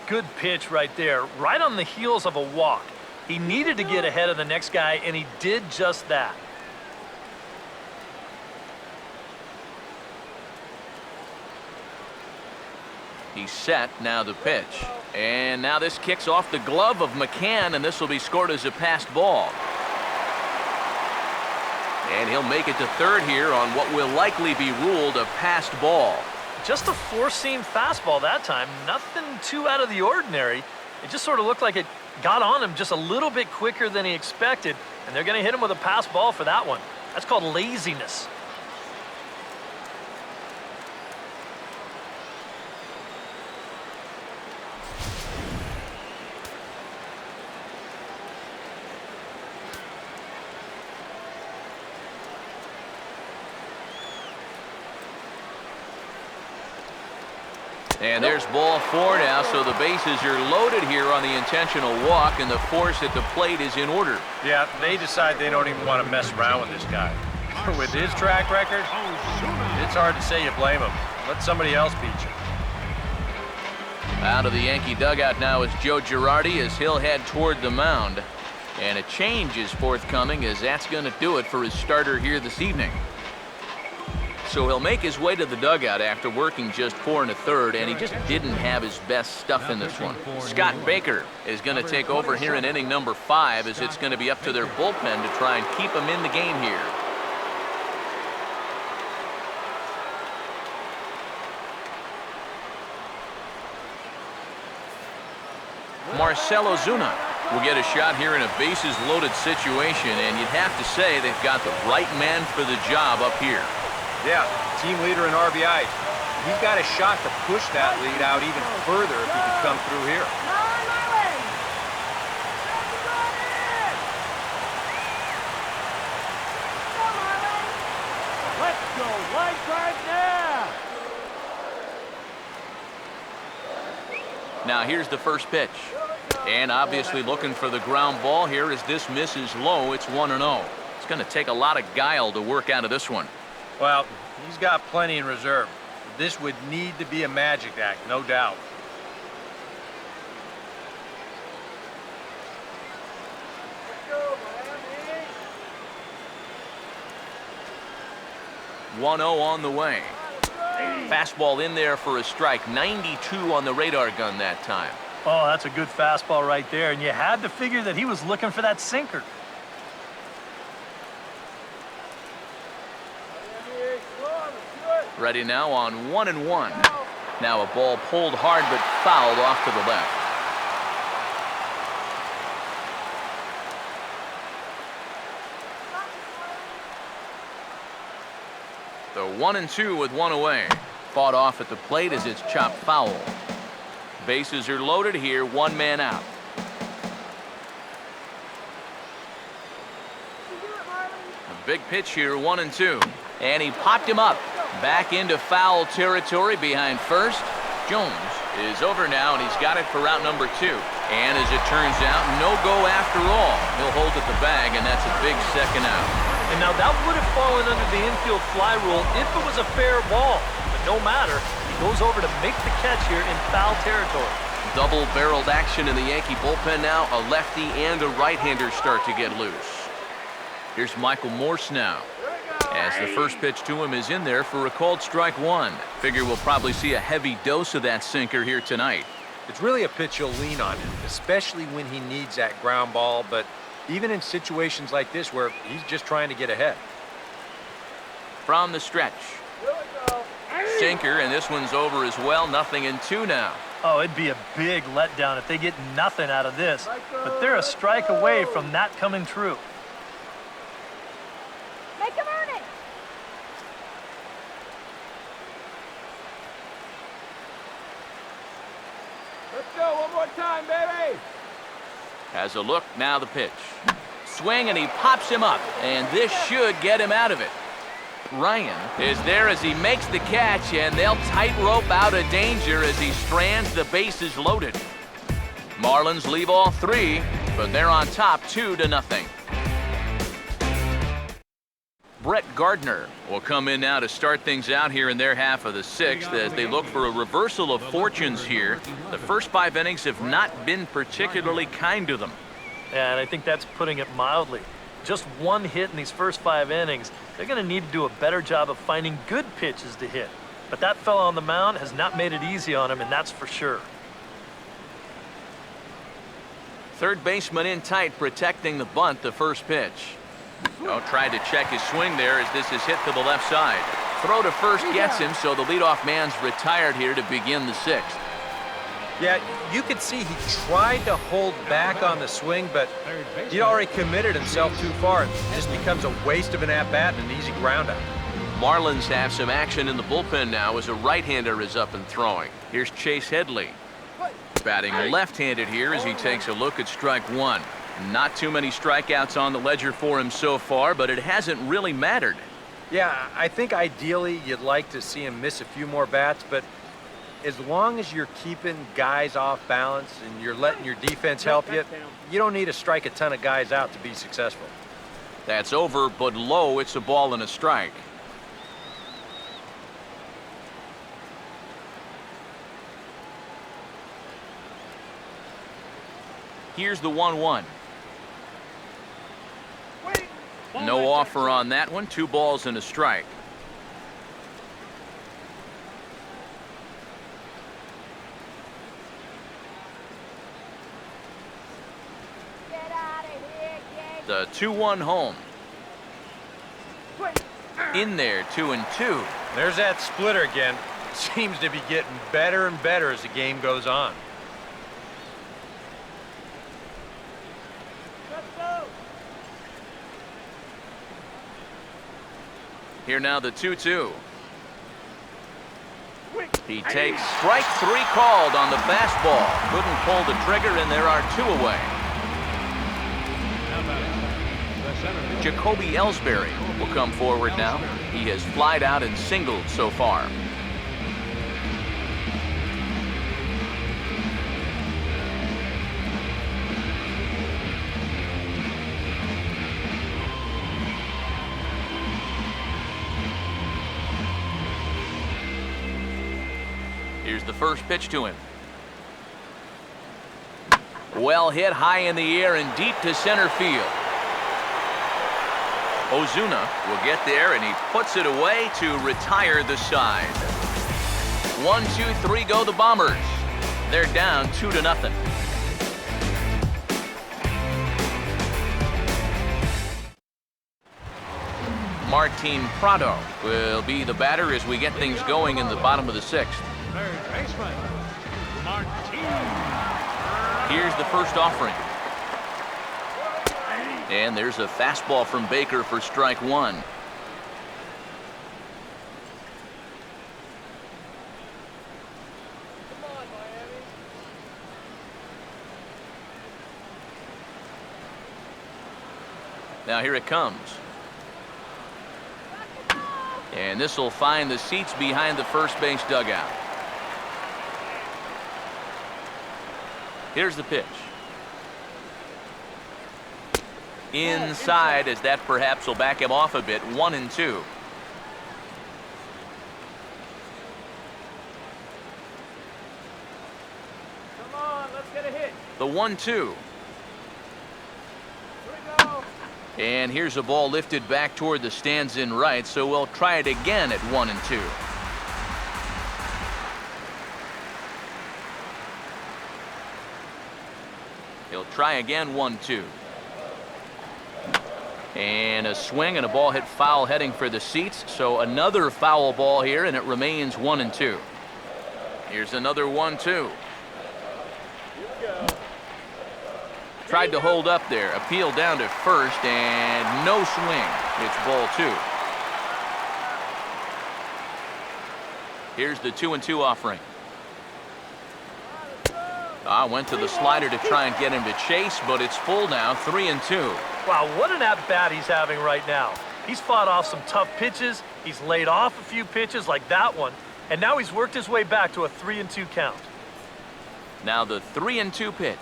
Good pitch right there, right on the heels of a walk. He needed to get ahead of the next guy, and he did just that. He's set, now the pitch. And now this kicks off the glove of McCann, and this will be scored as a passed ball. And he'll make it to third here on what will likely be ruled a passed ball. Just a four-seam fastball that time. Nothing too out of the ordinary. It just sort of looked like it got on him just a little bit quicker than he expected, and they're going to hit him with a pass ball for that one. That's called laziness. And there's ball 4 now, so the bases are loaded here on the intentional walk, and the force at the plate is in order. Yeah, they decide they don't even want to mess around with this guy. With his track record, it's hard to say you blame him. Let somebody else beat you. Out of the Yankee dugout now is Joe Girardi as he'll head toward the mound. And a change is forthcoming, as that's going to do it for his starter here this evening. So he'll make his way to the dugout after working just 4 1/3, and he just didn't have his best stuff in this one. Scott Baker is going to take over here in inning number 5, as it's going to be up to their bullpen to try and keep him in the game here. Marcell Ozuna will get a shot here in a bases-loaded situation, and you'd have to say they've got the right man for the job up here. Yeah, team leader in RBIs. He's got a shot to push that lead out even further if he could come through here. Let's go, line drive now! Now here's the first pitch. And obviously looking for the ground ball here as this misses low. It's 1-0. It's going to take a lot of guile to work out of this one. Well, he's got plenty in reserve. This would need to be a magic act, no doubt. Let's go, 1-0 on the way. Fastball in there for a strike. 92 on the radar gun that time. Oh, that's a good fastball right there, and you had to figure that he was looking for that sinker. Ready now on 1-1. Now a ball pulled hard but fouled off to the left. The 1-2 with 1 away. Fought off at the plate as it's chopped foul. Bases are loaded here, 1 man out. A big pitch here, 1-2. And he popped him up. Back into foul territory behind first. Jones is over now, and he's got it for route number 2. And as it turns out, no go after all. He'll hold at the bag, and that's a big second out. And now that would have fallen under the infield fly rule if it was a fair ball. But no matter, he goes over to make the catch here in foul territory. Double-barreled action in the Yankee bullpen now. A lefty and a right-hander start to get loose. Here's Michael Morse now, as the first pitch to him is in there for a called strike 1. Figure we'll probably see a heavy dose of that sinker here tonight. It's really a pitch you'll lean on him, especially when he needs that ground ball, but even in situations like this where he's just trying to get ahead. From the stretch. Sinker, and this one's over as well. 0-2 now. Oh, it'd be a big letdown if they get nothing out of this. But they're a strike away from that coming true. Make him earn it. Let's go, one more time, baby. Has a look, now the pitch. Swing, and he pops him up, and this should get him out of it. Ryan is there as he makes the catch, and they'll tightrope out of danger as he strands the bases loaded. Marlins leave all three, but they're on top 2-0. Brett Gardner will come in now to start things out here in their half of the sixth as they look for a reversal of fortunes here. The first 5 innings have not been particularly kind to them. Yeah, and I think that's putting it mildly. Just one hit in these first 5 innings. They're going to need to do a better job of finding good pitches to hit. But that fella on the mound has not made it easy on him, and that's for sure. Third baseman in tight, protecting the bunt, the first pitch. Tried to check his swing there as this is hit to the left side. Throw to first gets him, so the leadoff man's retired here to begin the sixth. Yeah, you could see he tried to hold back on the swing, but he'd already committed himself too far. It just becomes a waste of an at-bat and an easy ground out. Marlins have some action in the bullpen now as a right-hander is up and throwing. Here's Chase Headley. Batting left-handed here as he takes a look at strike one. Not too many strikeouts on the ledger for him so far, but it hasn't really mattered. Yeah, I think ideally you'd like to see him miss a few more bats, but as long as you're keeping guys off balance and you're letting your defense help you, you don't need to strike a ton of guys out to be successful. That's over, but low, it's a ball and a strike. Here's the 1-1. No offer on that one. 2 balls and a strike. The 2-1 home. In there, 2-2. There's that splitter again. Seems to be getting better and better as the game goes on. Here now the 2-2. He takes strike 3 called on the fastball. Couldn't pull the trigger, and there are 2 away. Jacoby Ellsbury will come forward now. He has flied out and singled so far. Here's the first pitch to him. Well hit high in the air and deep to center field. Ozuna will get there, and he puts it away to retire the side. 1, 2, 3 go the Bombers. They're down 2-0. Martin Prado will be the batter as we get things going in the bottom of the sixth. Third baseman, Martin. Here's the first offering. And there's a fastball from Baker for strike 1. Now here it comes. And this will find the seats behind the first base dugout. Here's the pitch. Inside, as that perhaps will back him off a bit. 1-2. Come on, let's get a hit. The 1-2. Here we go. And here's a ball lifted back toward the stands in right, so we'll try it again at 1-2. He'll try again, 1-2. And a swing and a ball hit foul heading for the seats, so another foul ball here, and it remains 1-2. Here's another 1-2. Tried to hold up there, appeal down to first, and no swing. It's ball 2. Here's the 2-2 offering. Went to the slider to try and get him to chase, but it's full now, 3-2. Wow, what an at-bat he's having right now. He's fought off some tough pitches, he's laid off a few pitches like that one, and now he's worked his way back to a 3-2 count. Now the 3-2 pitch.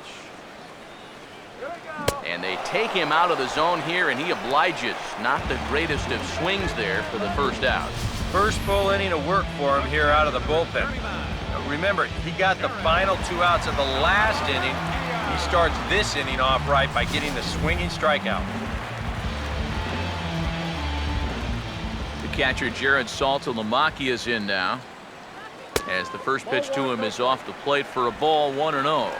And they take him out of the zone here, and he obliges. Not the greatest of swings there for the first out. First full inning of work for him here out of the bullpen. Remember, he got the final 2 outs of the last inning. He starts this inning off right by getting the swinging strikeout. The catcher, Jared Saltalamacchia, is in now, as the first pitch to him is off the plate for a ball, 1-0.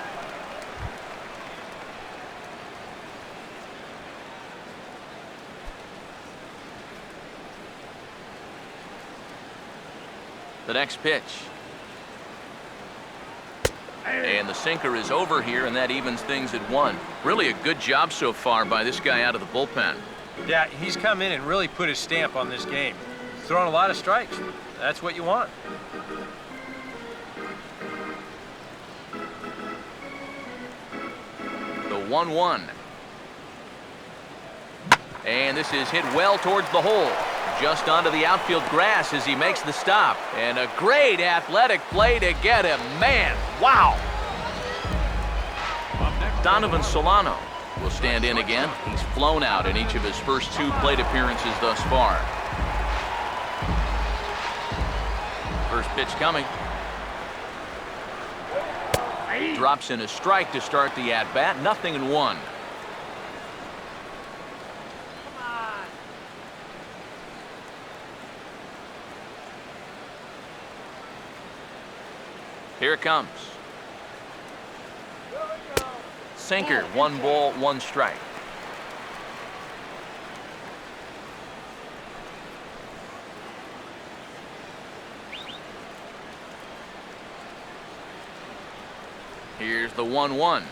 The next pitch. And the sinker is over here, and that evens things at 1. Really a good job so far by this guy out of the bullpen. Yeah, he's come in and really put his stamp on this game. He's thrown a lot of strikes. That's what you want. The 1-1. And this is hit well towards the hole. Just onto the outfield grass as he makes the stop. And a great athletic play to get him. Man, wow. Donovan Solano will stand in again. He's flown out in each of his first 2 plate appearances thus far. First pitch coming. Drops in a strike to start the at-bat. 0-1. Here it comes. Sinker, 1 ball, 1 strike. Here's the 1-1.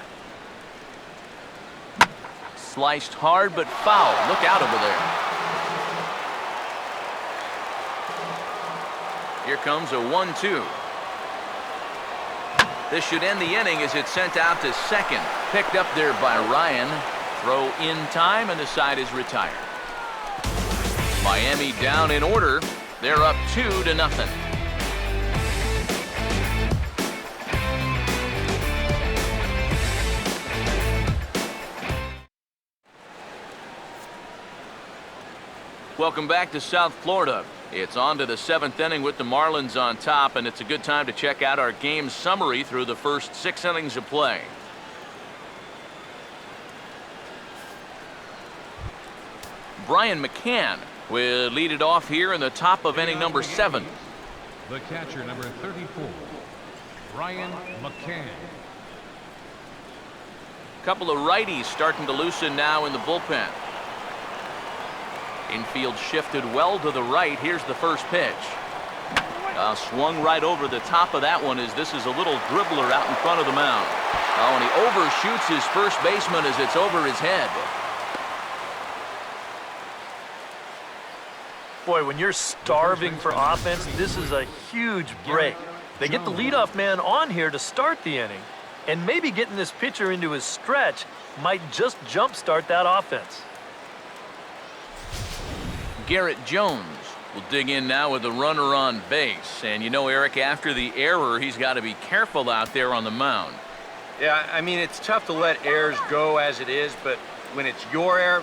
Sliced hard but foul. Look out over there. Here comes a 1-2. This should end the inning as it's sent out to second. Picked up there by Ryan. Throw in time, and the side is retired. Miami down in order. They're up 2-0. Welcome back to South Florida. It's on to the 7th inning with the Marlins on top, and it's a good time to check out our game summary through the first 6 innings of play. Brian McCann will lead it off here in the top of inning number 7. The catcher, number 34, Brian McCann. A couple of righties starting to loosen now in the bullpen. Infield shifted well to the right. Here's the first pitch. Swung right over the top of that one as this is a little dribbler out in front of the mound. And he overshoots his first baseman as it's over his head. Boy, when you're starving for offense, this is a huge break. They get the leadoff man on here to start the inning, and maybe getting this pitcher into his stretch might just jumpstart that offense. Garrett Jones will dig in now with the runner on base. And you know, Eric, after the error, he's got to be careful out there on the mound. Yeah, I mean, it's tough to let errors go as it is, but when it's your error,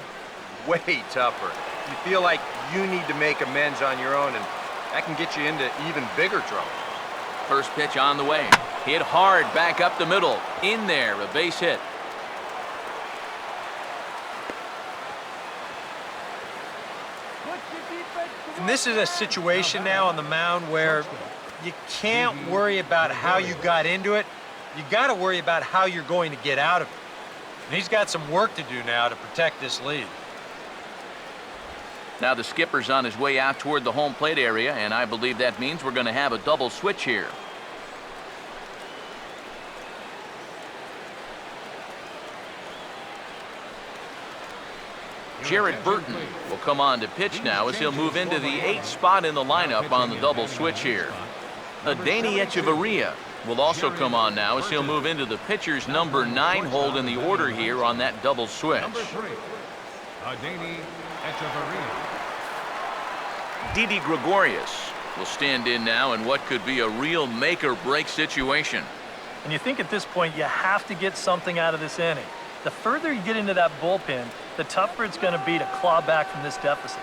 way tougher. You feel like you need to make amends on your own, and that can get you into even bigger trouble. First pitch on the way. Hit hard back up the middle. In there, a base hit. And this is a situation now on the mound where you can't worry about how you got into it. You got to worry about how you're going to get out of it. And he's got some work to do now to protect this lead. Now the skipper's on his way out toward the home plate area, and I believe that means we're going to have a double switch here. Jared Burton will come on to pitch now as he'll move into the 8th spot in the lineup on the double switch here. Adeiny Echeverria will also come on now as he'll move into the pitcher's number 9 hold in the order here on that double switch. Number 3, Adeni Echeverria. Didi Gregorius will stand in now in what could be a real make-or-break situation. And you think at this point you have to get something out of this inning. The further you get into that bullpen, the tougher it's going to be to claw back from this deficit.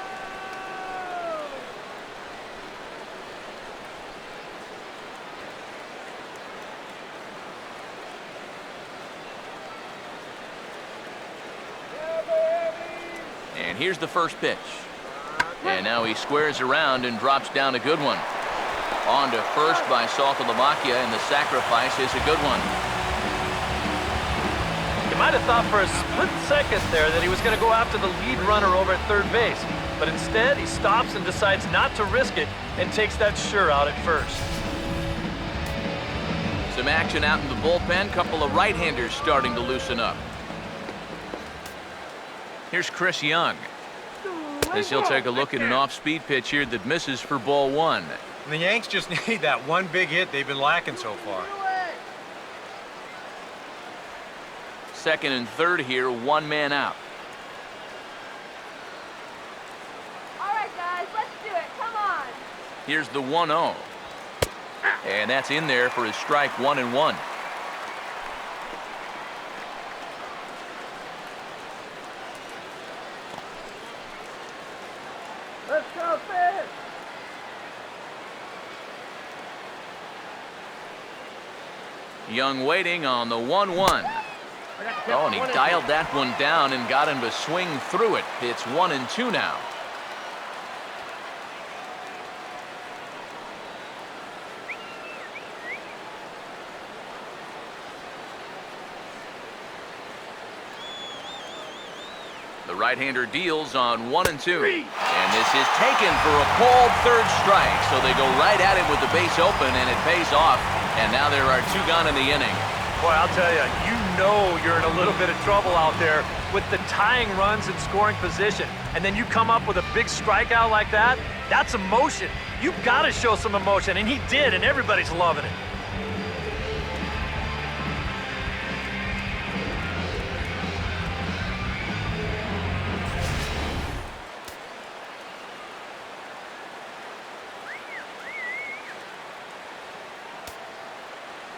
And here's the first pitch. And now he squares around and drops down a good one. On to first by Saltalamacchia, and the sacrifice is a good one. You might have thought for a split second there that he was going to go after the lead runner over at third base. But instead, he stops and decides not to risk it and takes that sure out at first. Some action out in the bullpen. Couple of right-handers starting to loosen up. Here's Chris Young, as he'll take a look at an off-speed pitch here that misses for ball 1. And the Yanks just need that one big hit they've been lacking so far. Second and third here, 1 man out. All right, guys, let's do it. Come on. Here's the 1-0. And that's in there for his strike 1-1. Let's go, Finn. Young waiting on the 1-1. Oh, and he dialed that one down and got him to swing through it. It's 1-2 now. The right-hander deals on 1-2. And this is taken for a called third strike. So they go right at it with the base open, and it pays off. And now there are 2 gone in the inning. Boy, I'll tell you, you know you're in a little bit of trouble out there with the tying runs in scoring position. And then you come up with a big strikeout like that, that's emotion. You've got to show some emotion, and he did, and everybody's loving it.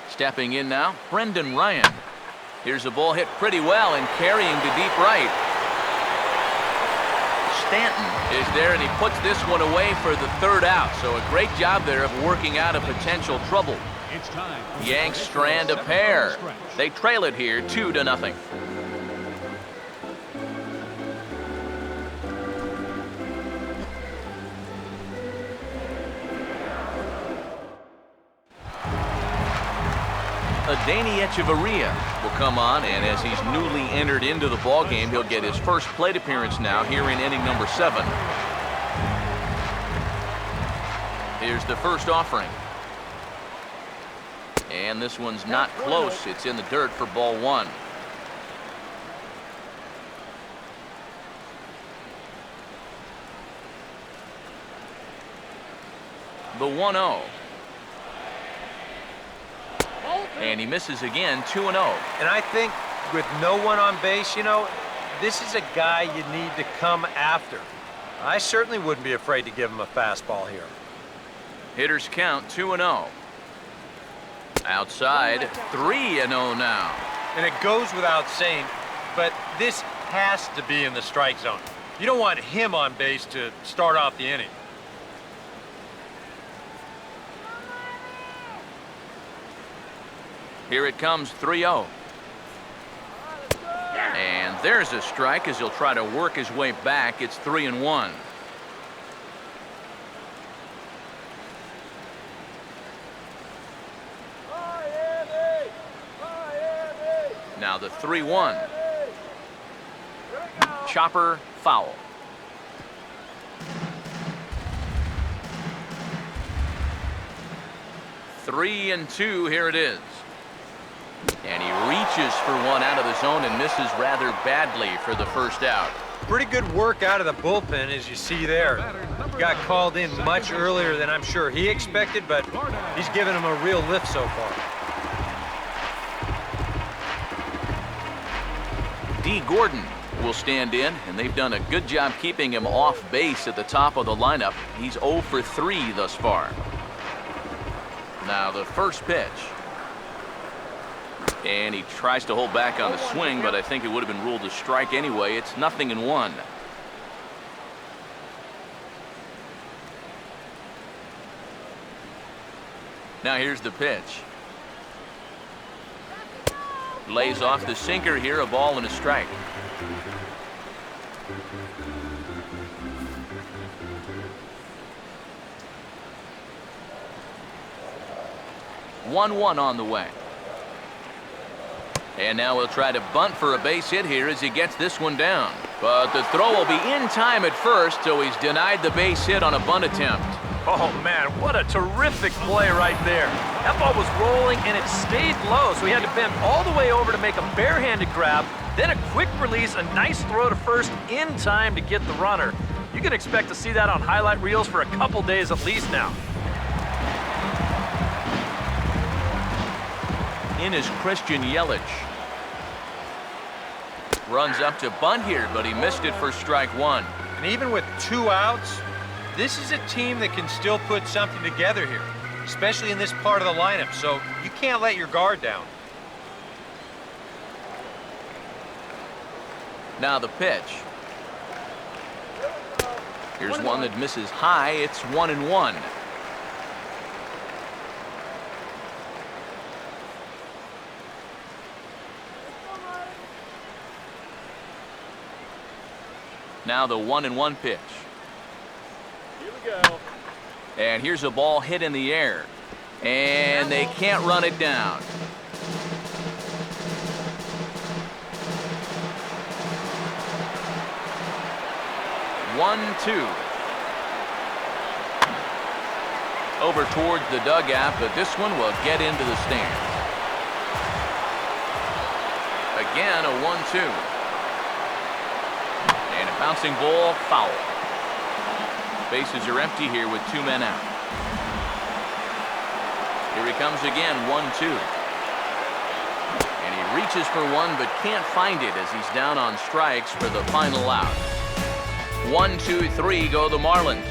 Stepping in now, Brendan Ryan. Here's a ball hit pretty well and carrying to deep right. Stanton is there, and he puts this one away for the 3rd out. So a great job there of working out a potential trouble. It's time. Yanks strand a pair. They trail it here 2-0. Adeni Echeverria will come on, and as he's newly entered into the ballgame, he'll get his first plate appearance now here in inning number 7. Here's the first offering. And this one's not close. It's in the dirt for ball 1. The 1-0. And he misses again, 2-0. And I think with no one on base, you know, this is a guy you need to come after. I certainly wouldn't be afraid to give him a fastball here. Hitters count 2-0. Outside, 3-0 now. And it goes without saying, but this has to be in the strike zone. You don't want him on base to start off the inning. Here it comes, 3-0. And there's a strike as he'll try to work his way back. It's 3-1. Now the 3-1. Chopper foul. Three and 2, here it is. And he reaches for one out of the zone and misses rather badly for the first out. Pretty good work out of the bullpen, as you see there. got called in much earlier than I'm sure he expected, but he's given him a real lift so far. D. Gordon will stand in, and they've done a good job keeping him off base at the top of the lineup. He's 0 for 3 thus far. Now the first pitch. And he tries to hold back on the swing, but I think it would have been ruled a strike anyway. It's 0-1. Now here's the pitch. Lays off the sinker here, a ball and a strike. One on the way. And now he'll try to bunt for a base hit here as he gets this one down. But the throw will be in time at first, so he's denied the base hit on a bunt attempt. Oh, man, what a terrific play right there. That ball was rolling, and it stayed low, so he had to bend all the way over to make a barehanded grab, then a quick release, a nice throw to first in time to get the runner. You can expect to see that on highlight reels for a couple days at least now. In is Christian Yelich. Runs up to bunt here, but he missed it for strike one. And even with 2 outs, this is a team that can still put something together here, especially in this part of the lineup, so you can't let your guard down. Now the pitch. Here's one that misses high. It's 1-1. Now the 1-1 pitch. Here we go. And here's a ball hit in the air. And they can't run it down. One, two. Over towards the dugout, but this one will get into the stands. Again, a 1-2. And a bouncing ball, foul. Bases are empty here with 2 men out. Here he comes again, 1-2. And he reaches for one, but can't find it as he's down on strikes for the final out. 1-2-3 go the Marlins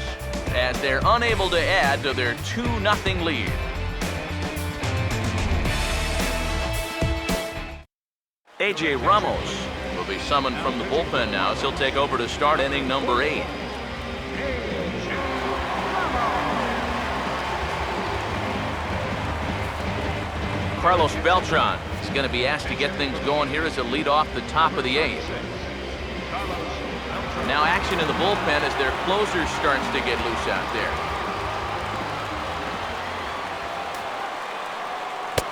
as they're unable to add to their 2-0 lead. A.J. Ramos will be summoned from the bullpen now as he'll take over to start inning number 8. Carlos Beltran is going to be asked to get things going here as a lead off the top of the 8th. Now action in the bullpen as their closer starts to get loose out there.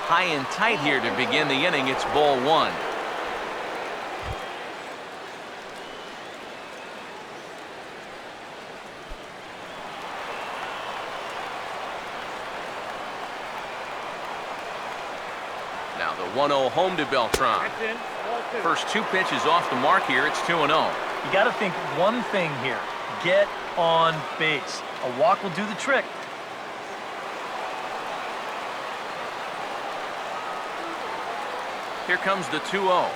High and tight here to begin the inning. It's ball 1. Now the 1-0 home to Beltran. First 2 pitches off the mark here. It's 2-0. You got to think one thing here. Get on base. A walk will do the trick. Here comes the 2-0.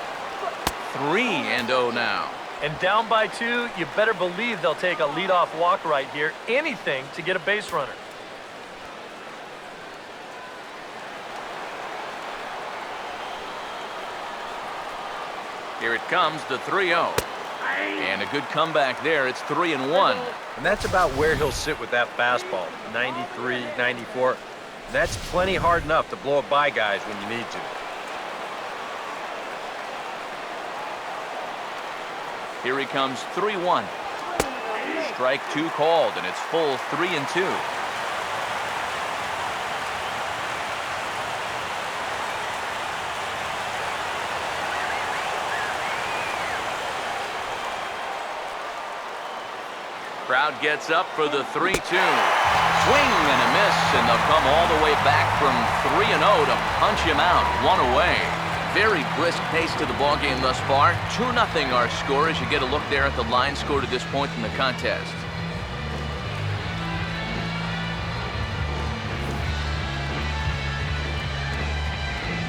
3-0 now. And down by 2, you better believe they'll take a leadoff walk right here. Anything to get a base runner. Here it comes, the 3-0. And a good comeback there. It's 3-1. And that's about where he'll sit with that fastball, 93, 94. That's plenty hard enough to blow it by guys when you need to. Here he comes, 3-1. Strike 2 called, and it's full 3-2. Crowd gets up for the 3-2. Swing and a miss, and they'll come all the way back from 3-0 to punch him out, 1 away. Very brisk pace to the ballgame thus far. 2-0 our score as you get a look there at the line score to this point in the contest.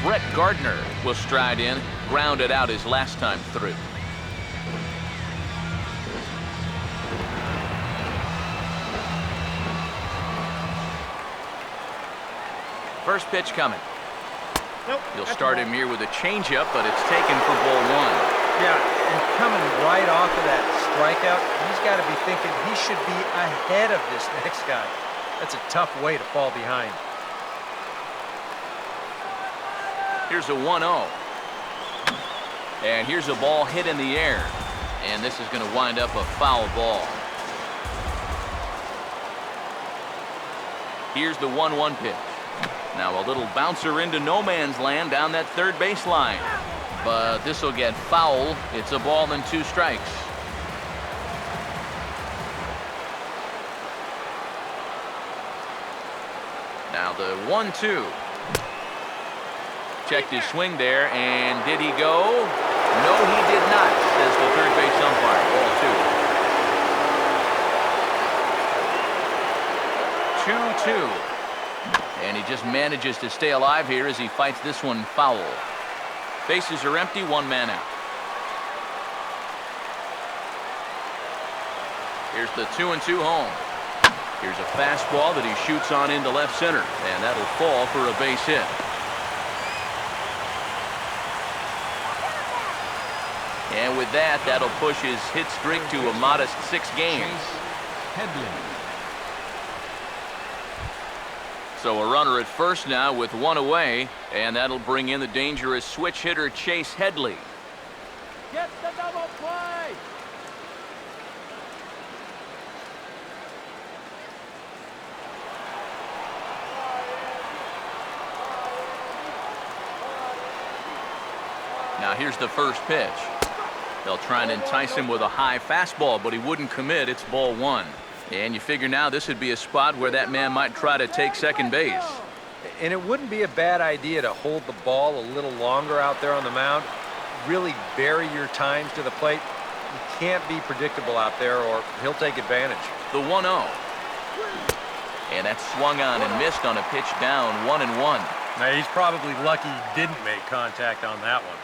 Brett Gardner will stride in, grounded out his last time through. First pitch coming. Nope. You'll start him here with a changeup, but it's taken for ball one. Yeah, and coming right off of that strikeout, he's got to be thinking he should be ahead of this next guy. That's a tough way to fall behind. Here's a 1-0. And here's a ball hit in the air. And this is going to wind up a foul ball. Here's the 1-1 pitch. Now a little bouncer into no man's land down that third base line. But this will get foul. It's a ball and 2 strikes. Now the 1-2. Checked his swing there, and did he go? No, he did not, says the third base umpire. Ball 2. 2-2. And he just manages to stay alive here as he fights this one foul. Bases are empty, 1 man out. Here's the 2-2 home. Here's a fastball that he shoots on into left center, and that'll fall for a base hit. And with that, that'll push his hit streak to a modest 6 games. Headley. So a runner at first now with 1 away, and that'll bring in the dangerous switch hitter Chase Headley. Get the double play. Now here's the first pitch. They'll try and entice him with a high fastball, but he wouldn't commit. It's ball 1. And you figure now this would be a spot where that man might try to take second base. And it wouldn't be a bad idea to hold the ball a little longer out there on the mound. Really vary your times to the plate. You can't be predictable out there or he'll take advantage. The 1-0. And that's swung on and missed on a pitch down, 1-1. Now, he's probably lucky he didn't make contact on that one.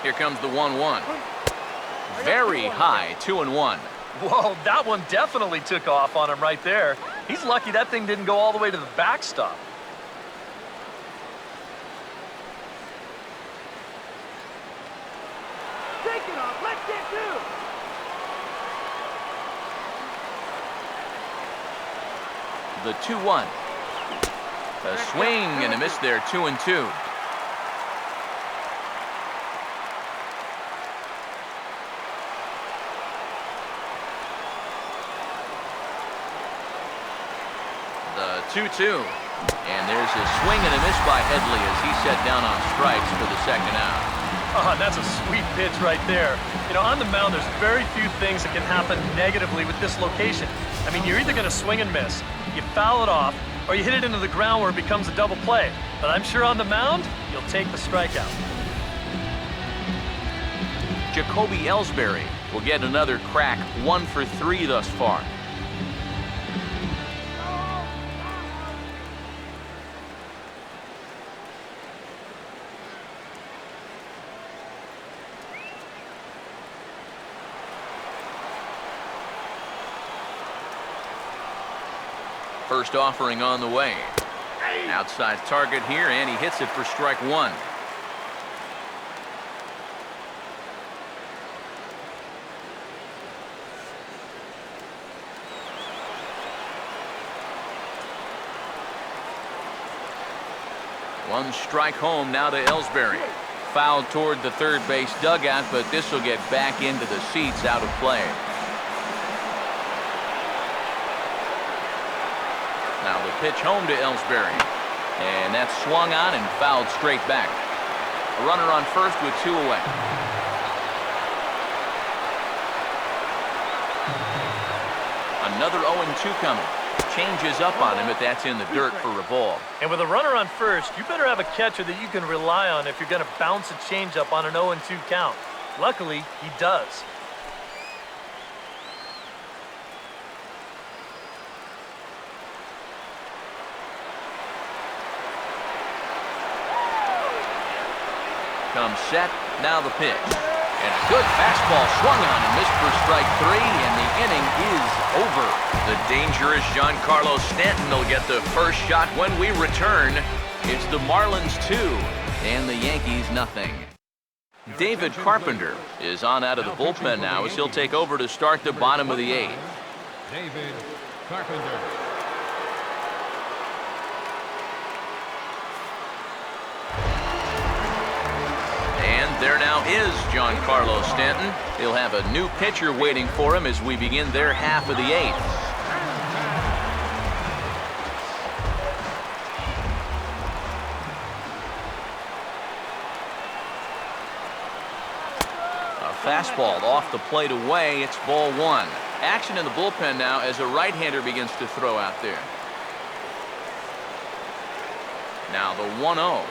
Here comes the 1-1. Very high, 2-1. Whoa, that one definitely took off on him right there. He's lucky that thing didn't go all the way to the backstop. Take it off. Let's get two. The 2-1. A swing and a miss there, 2-2. The 2-2. And there's a swing and a miss by Headley as he set down on strikes for the second out. Oh, that's a sweet pitch right there. You know, on the mound, there's very few things that can happen negatively with this location. I mean, you're either going to swing and miss, you foul it off, or you hit it into the ground where it becomes a double play. But I'm sure on the mound, you'll take the strikeout. Jacoby Ellsbury will get another crack, 1 for 3 thus far. First offering on the way. Outside target here, and he hits it for strike 1. One strike home now to Ellsbury. Fouled toward the third base dugout, but this will get back into the seats, out of play. Now the pitch home to Ellsbury. And that's swung on and fouled straight back. A runner on first with 2 away. Another 0-2 coming. Changes up on him, but that's in the dirt for a ball. And with a runner on first, you better have a catcher that you can rely on if you're going to bounce a changeup on an 0-2 count. Luckily, he does. comes set. Now the pitch. And a good fastball swung on and missed for strike 3, and the inning is over. The dangerous Giancarlo Stanton will get the first shot when we return. It's the Marlins 2 and the Yankees nothing. David Carpenter is on out of the bullpen now as he'll take over to start the bottom of the 8th. David Carpenter. And there now is Giancarlo Stanton. He'll have a new pitcher waiting for him as we begin their half of the 8th. Fastball off the plate away. It's ball 1. Action in the bullpen now as a right-hander begins to throw out there. Now the 1-0.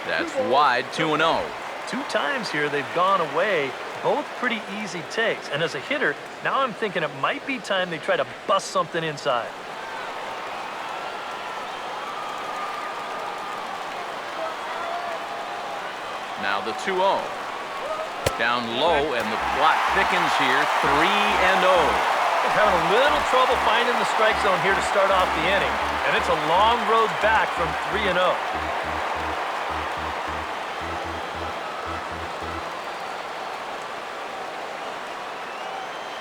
That's wide, 2-0. 2 times here they've gone away, both pretty easy takes. And as a hitter, now I'm thinking it might be time they try to bust something inside. Now the 2-0. Down low, and the clock thickens here, 3-0. They're having a little trouble finding the strike zone here to start off the inning. And it's a long road back from 3-0.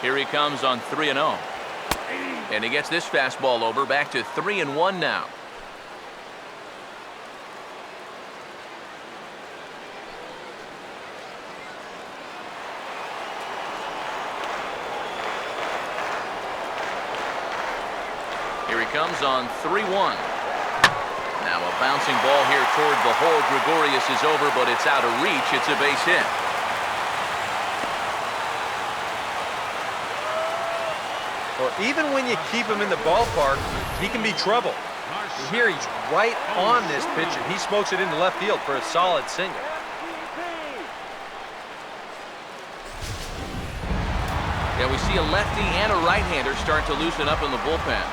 Here he comes on 3-0. And he gets this fastball over, back to 3-1 now. Here he comes on 3-1. Now a bouncing ball here toward the hole. Gregorius is over, but it's out of reach. It's a base hit. Well, even when you keep him in the ballpark, he can be trouble. Here he's right on this pitch, and he smokes it into left field for a solid single. Yeah, we see a lefty and a right-hander start to loosen up in the bullpen.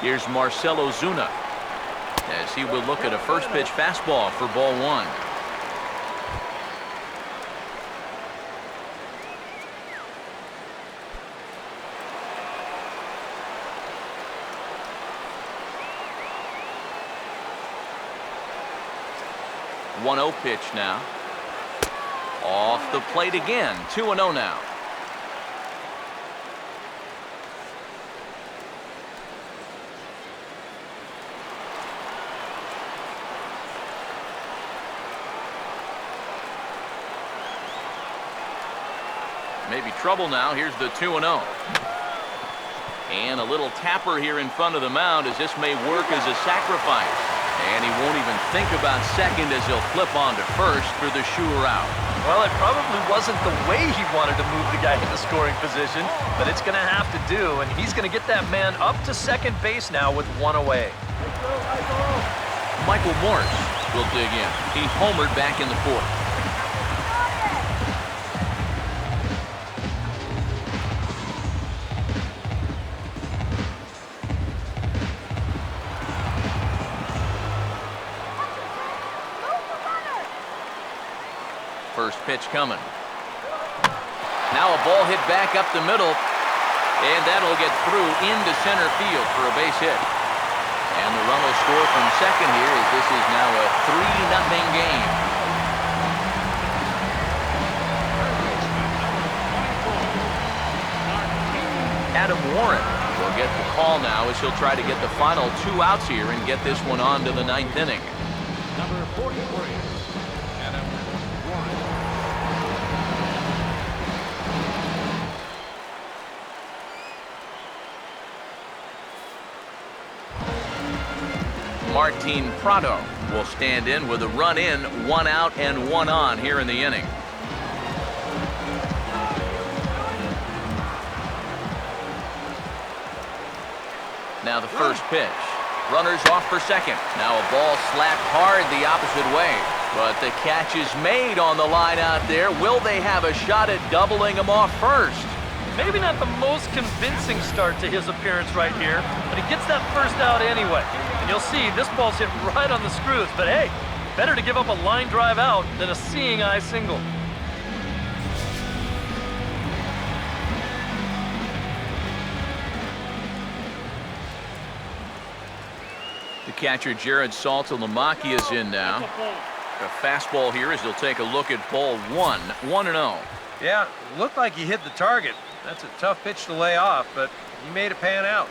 Here's Marcelo Zuna as he will look at a first pitch fastball for ball 1. One 1-0 pitch now. Off the plate again. 2-0 now. Maybe trouble now. Here's the 2-0. And a little tapper here in front of the mound as this may work as a sacrifice. And he won't even think about second as he'll flip on to first for the sure out. Well, it probably wasn't the way he wanted to move the guy into scoring position, but it's going to have to do, and he's going to get that man up to second base now with 1 away. Michael Morse will dig in. He homered back in the 4th. First pitch coming. Now a ball hit back up the middle, and that'll get through into center field for a base hit. And the run will score from second here as this is now a 3-0 game. Adam Warren will get the call now as he'll try to get the final 2 outs here and get this one on to the 9th inning. Number 43, Adam Warren. Martin Prado will stand in with a run in, 1 out and 1 on here in the inning. Now the first pitch. Runners off for second. Now a ball slapped hard the opposite way. But the catch is made on the line out there. Will they have a shot at doubling him off first? Maybe not the most convincing start to his appearance right here, but he gets that first out anyway. And you'll see this ball's hit right on the screws. But hey, better to give up a line drive out than a seeing eye single. The catcher Jared Saltalamacchia is in now. A fastball here as he'll take a look at ball one. 1-0. Yeah, looked like he hit the target. That's a tough pitch to lay off, but he made it pan out.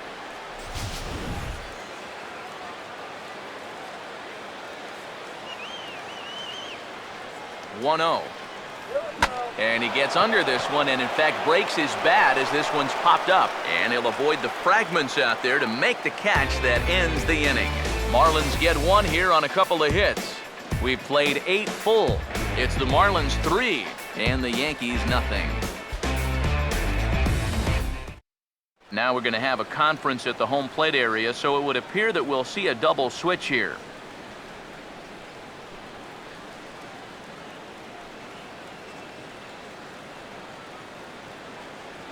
And he gets under this one and in fact breaks his bat as this one's popped up. And he'll avoid the fragments out there to make the catch that ends the inning. Marlins get one here on a couple of hits. We've played 8 full. It's the Marlins 3 and the Yankees nothing. Now we're going to have a conference at the home plate area, so it would appear that we'll see a double switch here.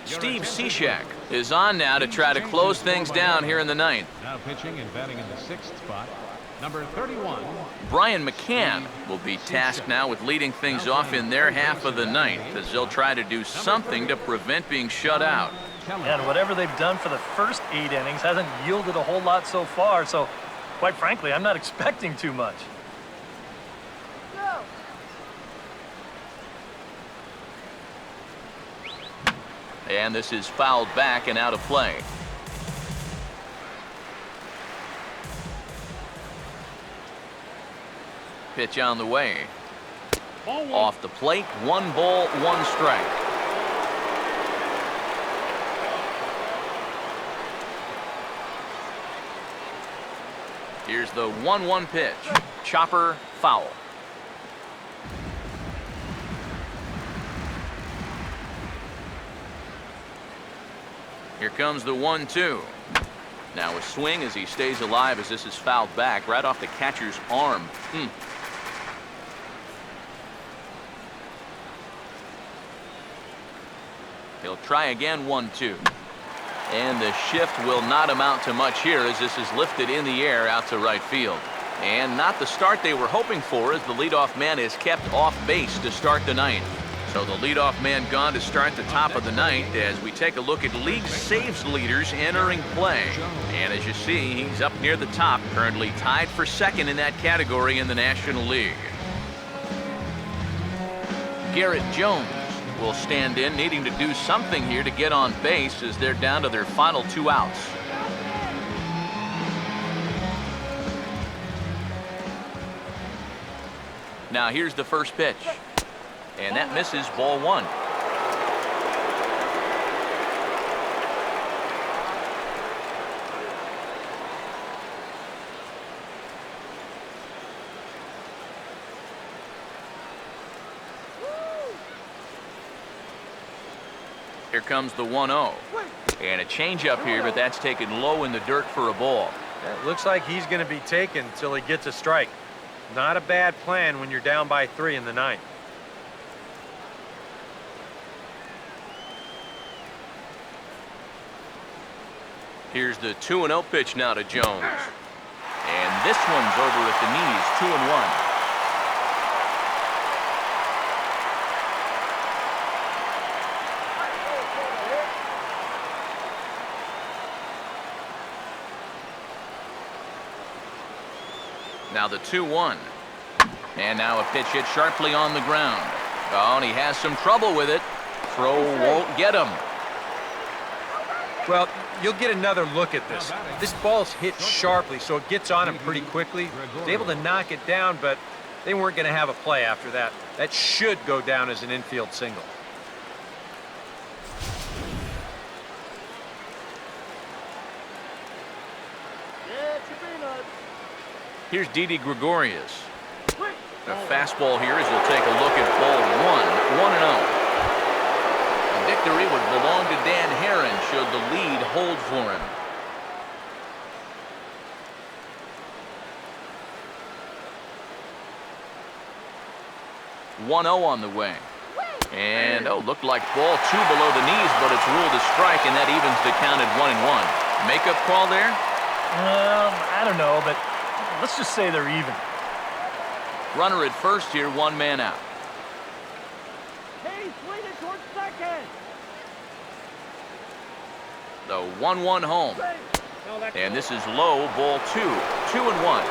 Steve Cishek is on now to try to close things down here in the ninth. Now pitching and batting in the 6th spot, number 31. Brian McCann will be tasked now with leading things off in their half of the ninth as they'll try to do something to prevent being shut out. And whatever they've done for the first 8 innings hasn't yielded a whole lot so far, so quite frankly, I'm not expecting too much. Go. And this is fouled back and out of play. Pitch on the way. Off the plate, 1 ball, 1 strike. Here's the 1-1 pitch. Chopper, foul. Here comes the 1-2. Now a swing as he stays alive as this is fouled back right off the catcher's arm. He'll try again, 1-2. And the shift will not amount to much here as this is lifted in the air out to right field. And not the start they were hoping for as the leadoff man is kept off base to start the ninth. So the leadoff man gone to start the top of the ninth as we take a look at league saves leaders entering play. And as you see, he's up near the top, currently tied for second in that category in the National League. Garrett Jones will stand in, needing to do something here to get on base as they're down to their final 2 outs. Now here's the first pitch. And that misses, ball 1. Here comes the 1-0. And a changeup here, but that's taken low in the dirt for a ball. It looks like he's going to be taken until he gets a strike. Not a bad plan when you're down by 3 in the ninth. Here's the 2-0 pitch now to Jones. And this one's over at the knees, 2-1. Now the 2-1. And now a pitch hit sharply on the ground. Oh, and he has some trouble with it. Throw won't get him. Well, you'll get another look at this. This ball's hit sharply, so it gets on him pretty quickly. He's able to knock it down, but they weren't going to have a play after that. That should go down as an infield single. Here's Didi Gregorius. A fastball here as he'll take a look at ball 1. 1-0. The victory would belong to Dan Herron should the lead hold for him. On the way. And, looked like ball 2 below the knees, but it's ruled a strike, and that evens the count at 1-1. Makeup call there? I don't know, but let's just say they're even. Runner at first here, one man out. Hey, swing it towards second. The 1-1 home. No, that's And this is low, ball 2. 2-1.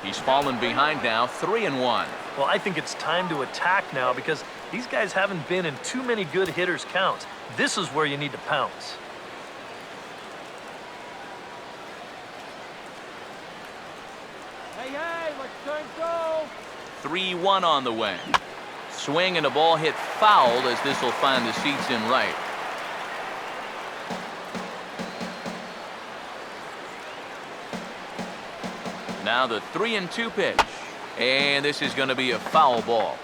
He's fallen behind now, 3-1. Well, I think it's time to attack now because these guys haven't been in too many good hitters' counts. This is where you need to pounce. Hey, let's turn go. 3-1 on the way. Swing and a ball hit foul as this will find the seats in right. Now the 3-2 pitch. And this is going to be a foul ball.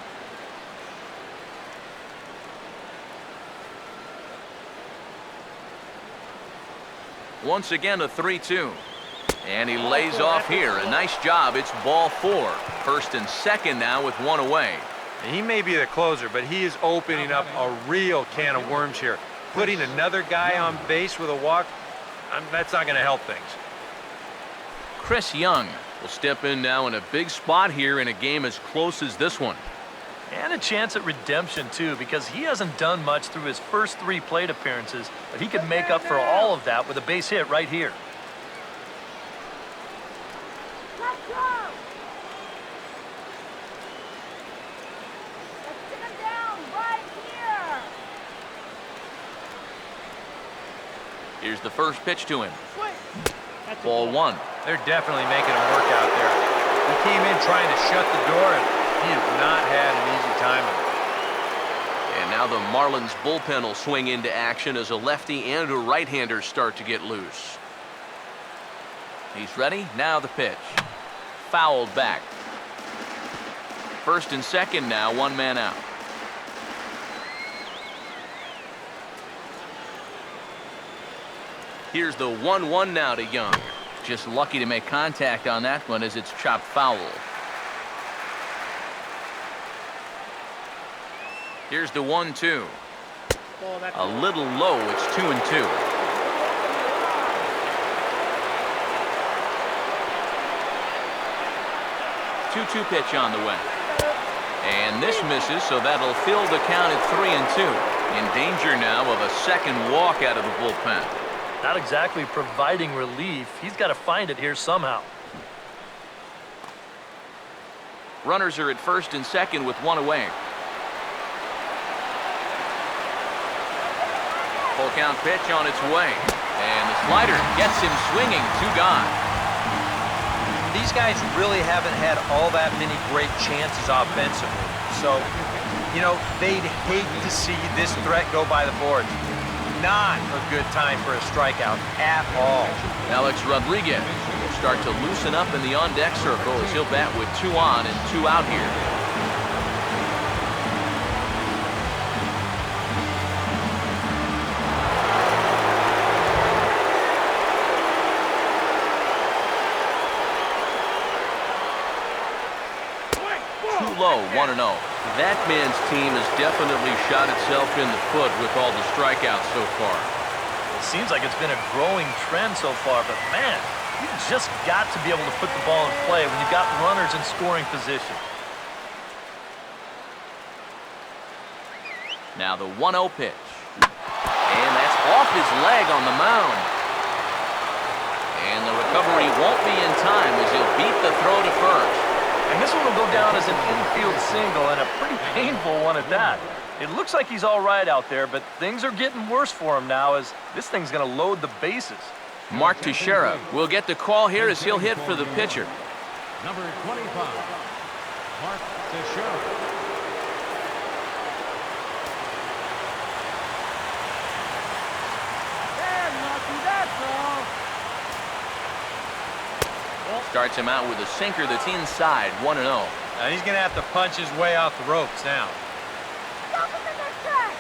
Once again, a 3-2. And he lays off here. A nice job. It's ball 4. First and second now with one away. He may be the closer, but he is opening up a real can of worms here. Putting another guy on base with a walk, that's not going to help things. Chris Young will step in now in a big spot here in a game as close as this one. And a chance at redemption, too, because he hasn't done much through his first 3 plate appearances, but he can make up for all of that with a base hit right here. Let's go! Let's get him down right here! Here's the first pitch to him. That's a Ball 1. They're definitely making him work out there. He came in trying to shut the door, and he has not had an easy time with it. And now the Marlins bullpen will swing into action as a lefty and a right-hander start to get loose. He's ready. Now the pitch. Fouled back. First and second now, one man out. Here's the 1-1 now to Young. Just lucky to make contact on that one as it's chopped foul. Here's the 1-2. A little low. It's 2-2. Two-two pitch on the way. And this misses, so that'll fill the count at 3-2. In danger now of a second walk out of the bullpen. Not exactly providing relief. He's got to find it here somehow. Runners are at first and second with one away. Full count pitch on its way. And the slider gets him swinging. 2 gone. These guys really haven't had all that many great chances offensively. So, you know, they'd hate to see this threat go by the board. Not a good time for a strikeout at all. Alex Rodriguez will start to loosen up in the on-deck circle as he'll bat with 2 on and 2 out here. Too low, 1-0. That man's team has definitely shot itself in the foot with all the strikeouts so far. It seems like it's been a growing trend so far, but man, you've just got to be able to put the ball in play when you've got runners in scoring position. Now the 1-0 pitch. And that's off his leg on the mound. And the recovery won't be in time as he'll beat the throw to first. And this one will go down as an infield single, and a pretty painful one at that. It looks like he's all right out there, but things are getting worse for him now as this thing's going to load the bases. Mark Teixeira will get the call here as he'll hit for the pitcher. Number 25, Mark Teixeira. Starts him out with a sinker that's inside, 1-0. Now he's going to have to punch his way off the ropes now. Stop him in their tracks!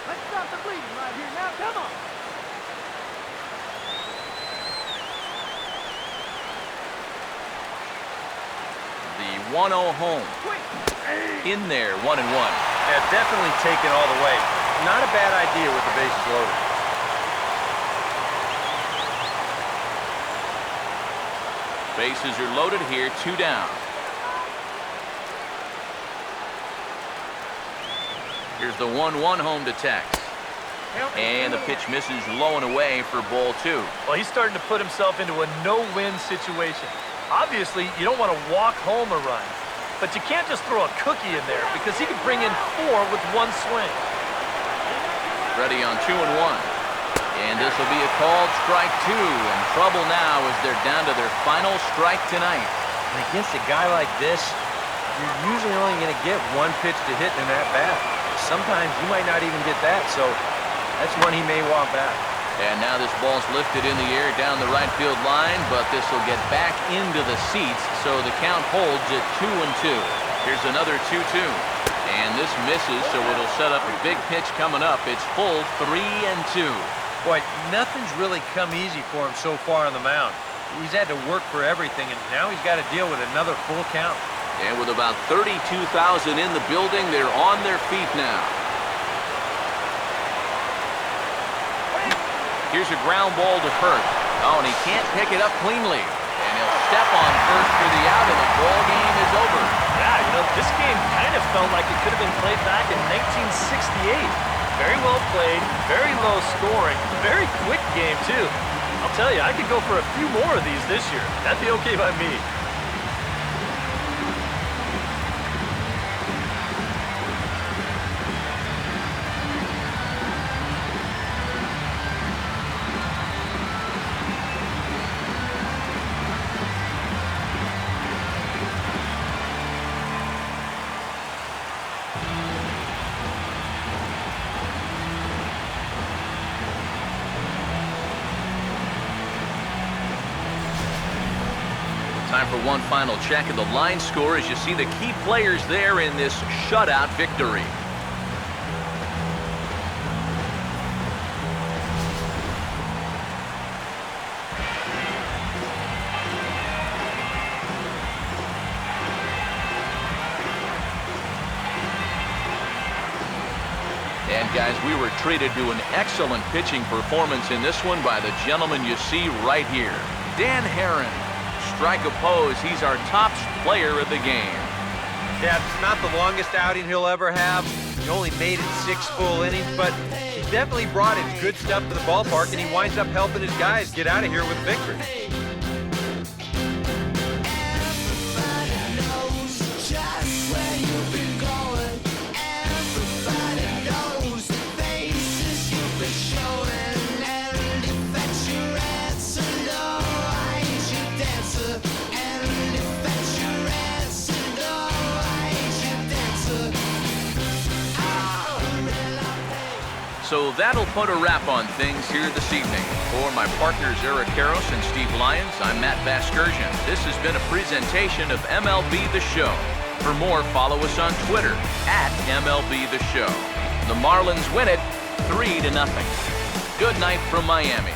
Let's stop the bleeding right here now. Come on. The 1-0 home. In there, 1-1. Yeah, definitely taken all the way. Not a bad idea with the bases loaded. Bases are loaded here, 2 down. Here's the 1-1 home to Tex. And the pitch misses low and away for ball 2. Well, he's starting to put himself into a no-win situation. Obviously, you don't want to walk home a run, but you can't just throw a cookie in there because he could bring in 4 with 1 swing. Ready on 2-1. And this will be a called strike 2. In trouble now as they're down to their final strike tonight. And against a guy like this, you're usually only going to get 1 pitch to hit in that bat. Sometimes you might not even get that, so that's one he may want back. And now this ball's lifted in the air down the right field line, but this will get back into the seats, so the count holds at 2-2. Here's another 2-2. And this misses, so it'll set up a big pitch coming up. It's full 3-2. Boy, nothing's really come easy for him so far on the mound. He's had to work for everything, and now he's got to deal with another full count. And with about 32,000 in the building, they're on their feet now. Here's a ground ball to first. Oh, and he can't pick it up cleanly. And he'll step on first for the out, and the ball game is over. Yeah, you know, this game kind of felt like it could have been played back in 1968. Very well played, very low scoring, very quick game, too. I'll tell you, I could go for a few more of these this year. That'd be okay by me. Time for one final check of the line score as you see the key players there in this shutout victory. And guys, we were treated to an excellent pitching performance in this one by the gentleman you see right here, Dan Herron. Strike opposed, he's our top player of the game. Yeah, it's not the longest outing he'll ever have. He only made it 6 full innings, but he definitely brought his good stuff to the ballpark, and he winds up helping his guys get out of here with victory. So that'll put a wrap on things here this evening. For my partners Eric Karros and Steve Lyons, I'm Matt Vasgersian. This has been a presentation of MLB The Show. For more, follow us on Twitter @MLB The Show. The Marlins win it 3-0. Good night from Miami.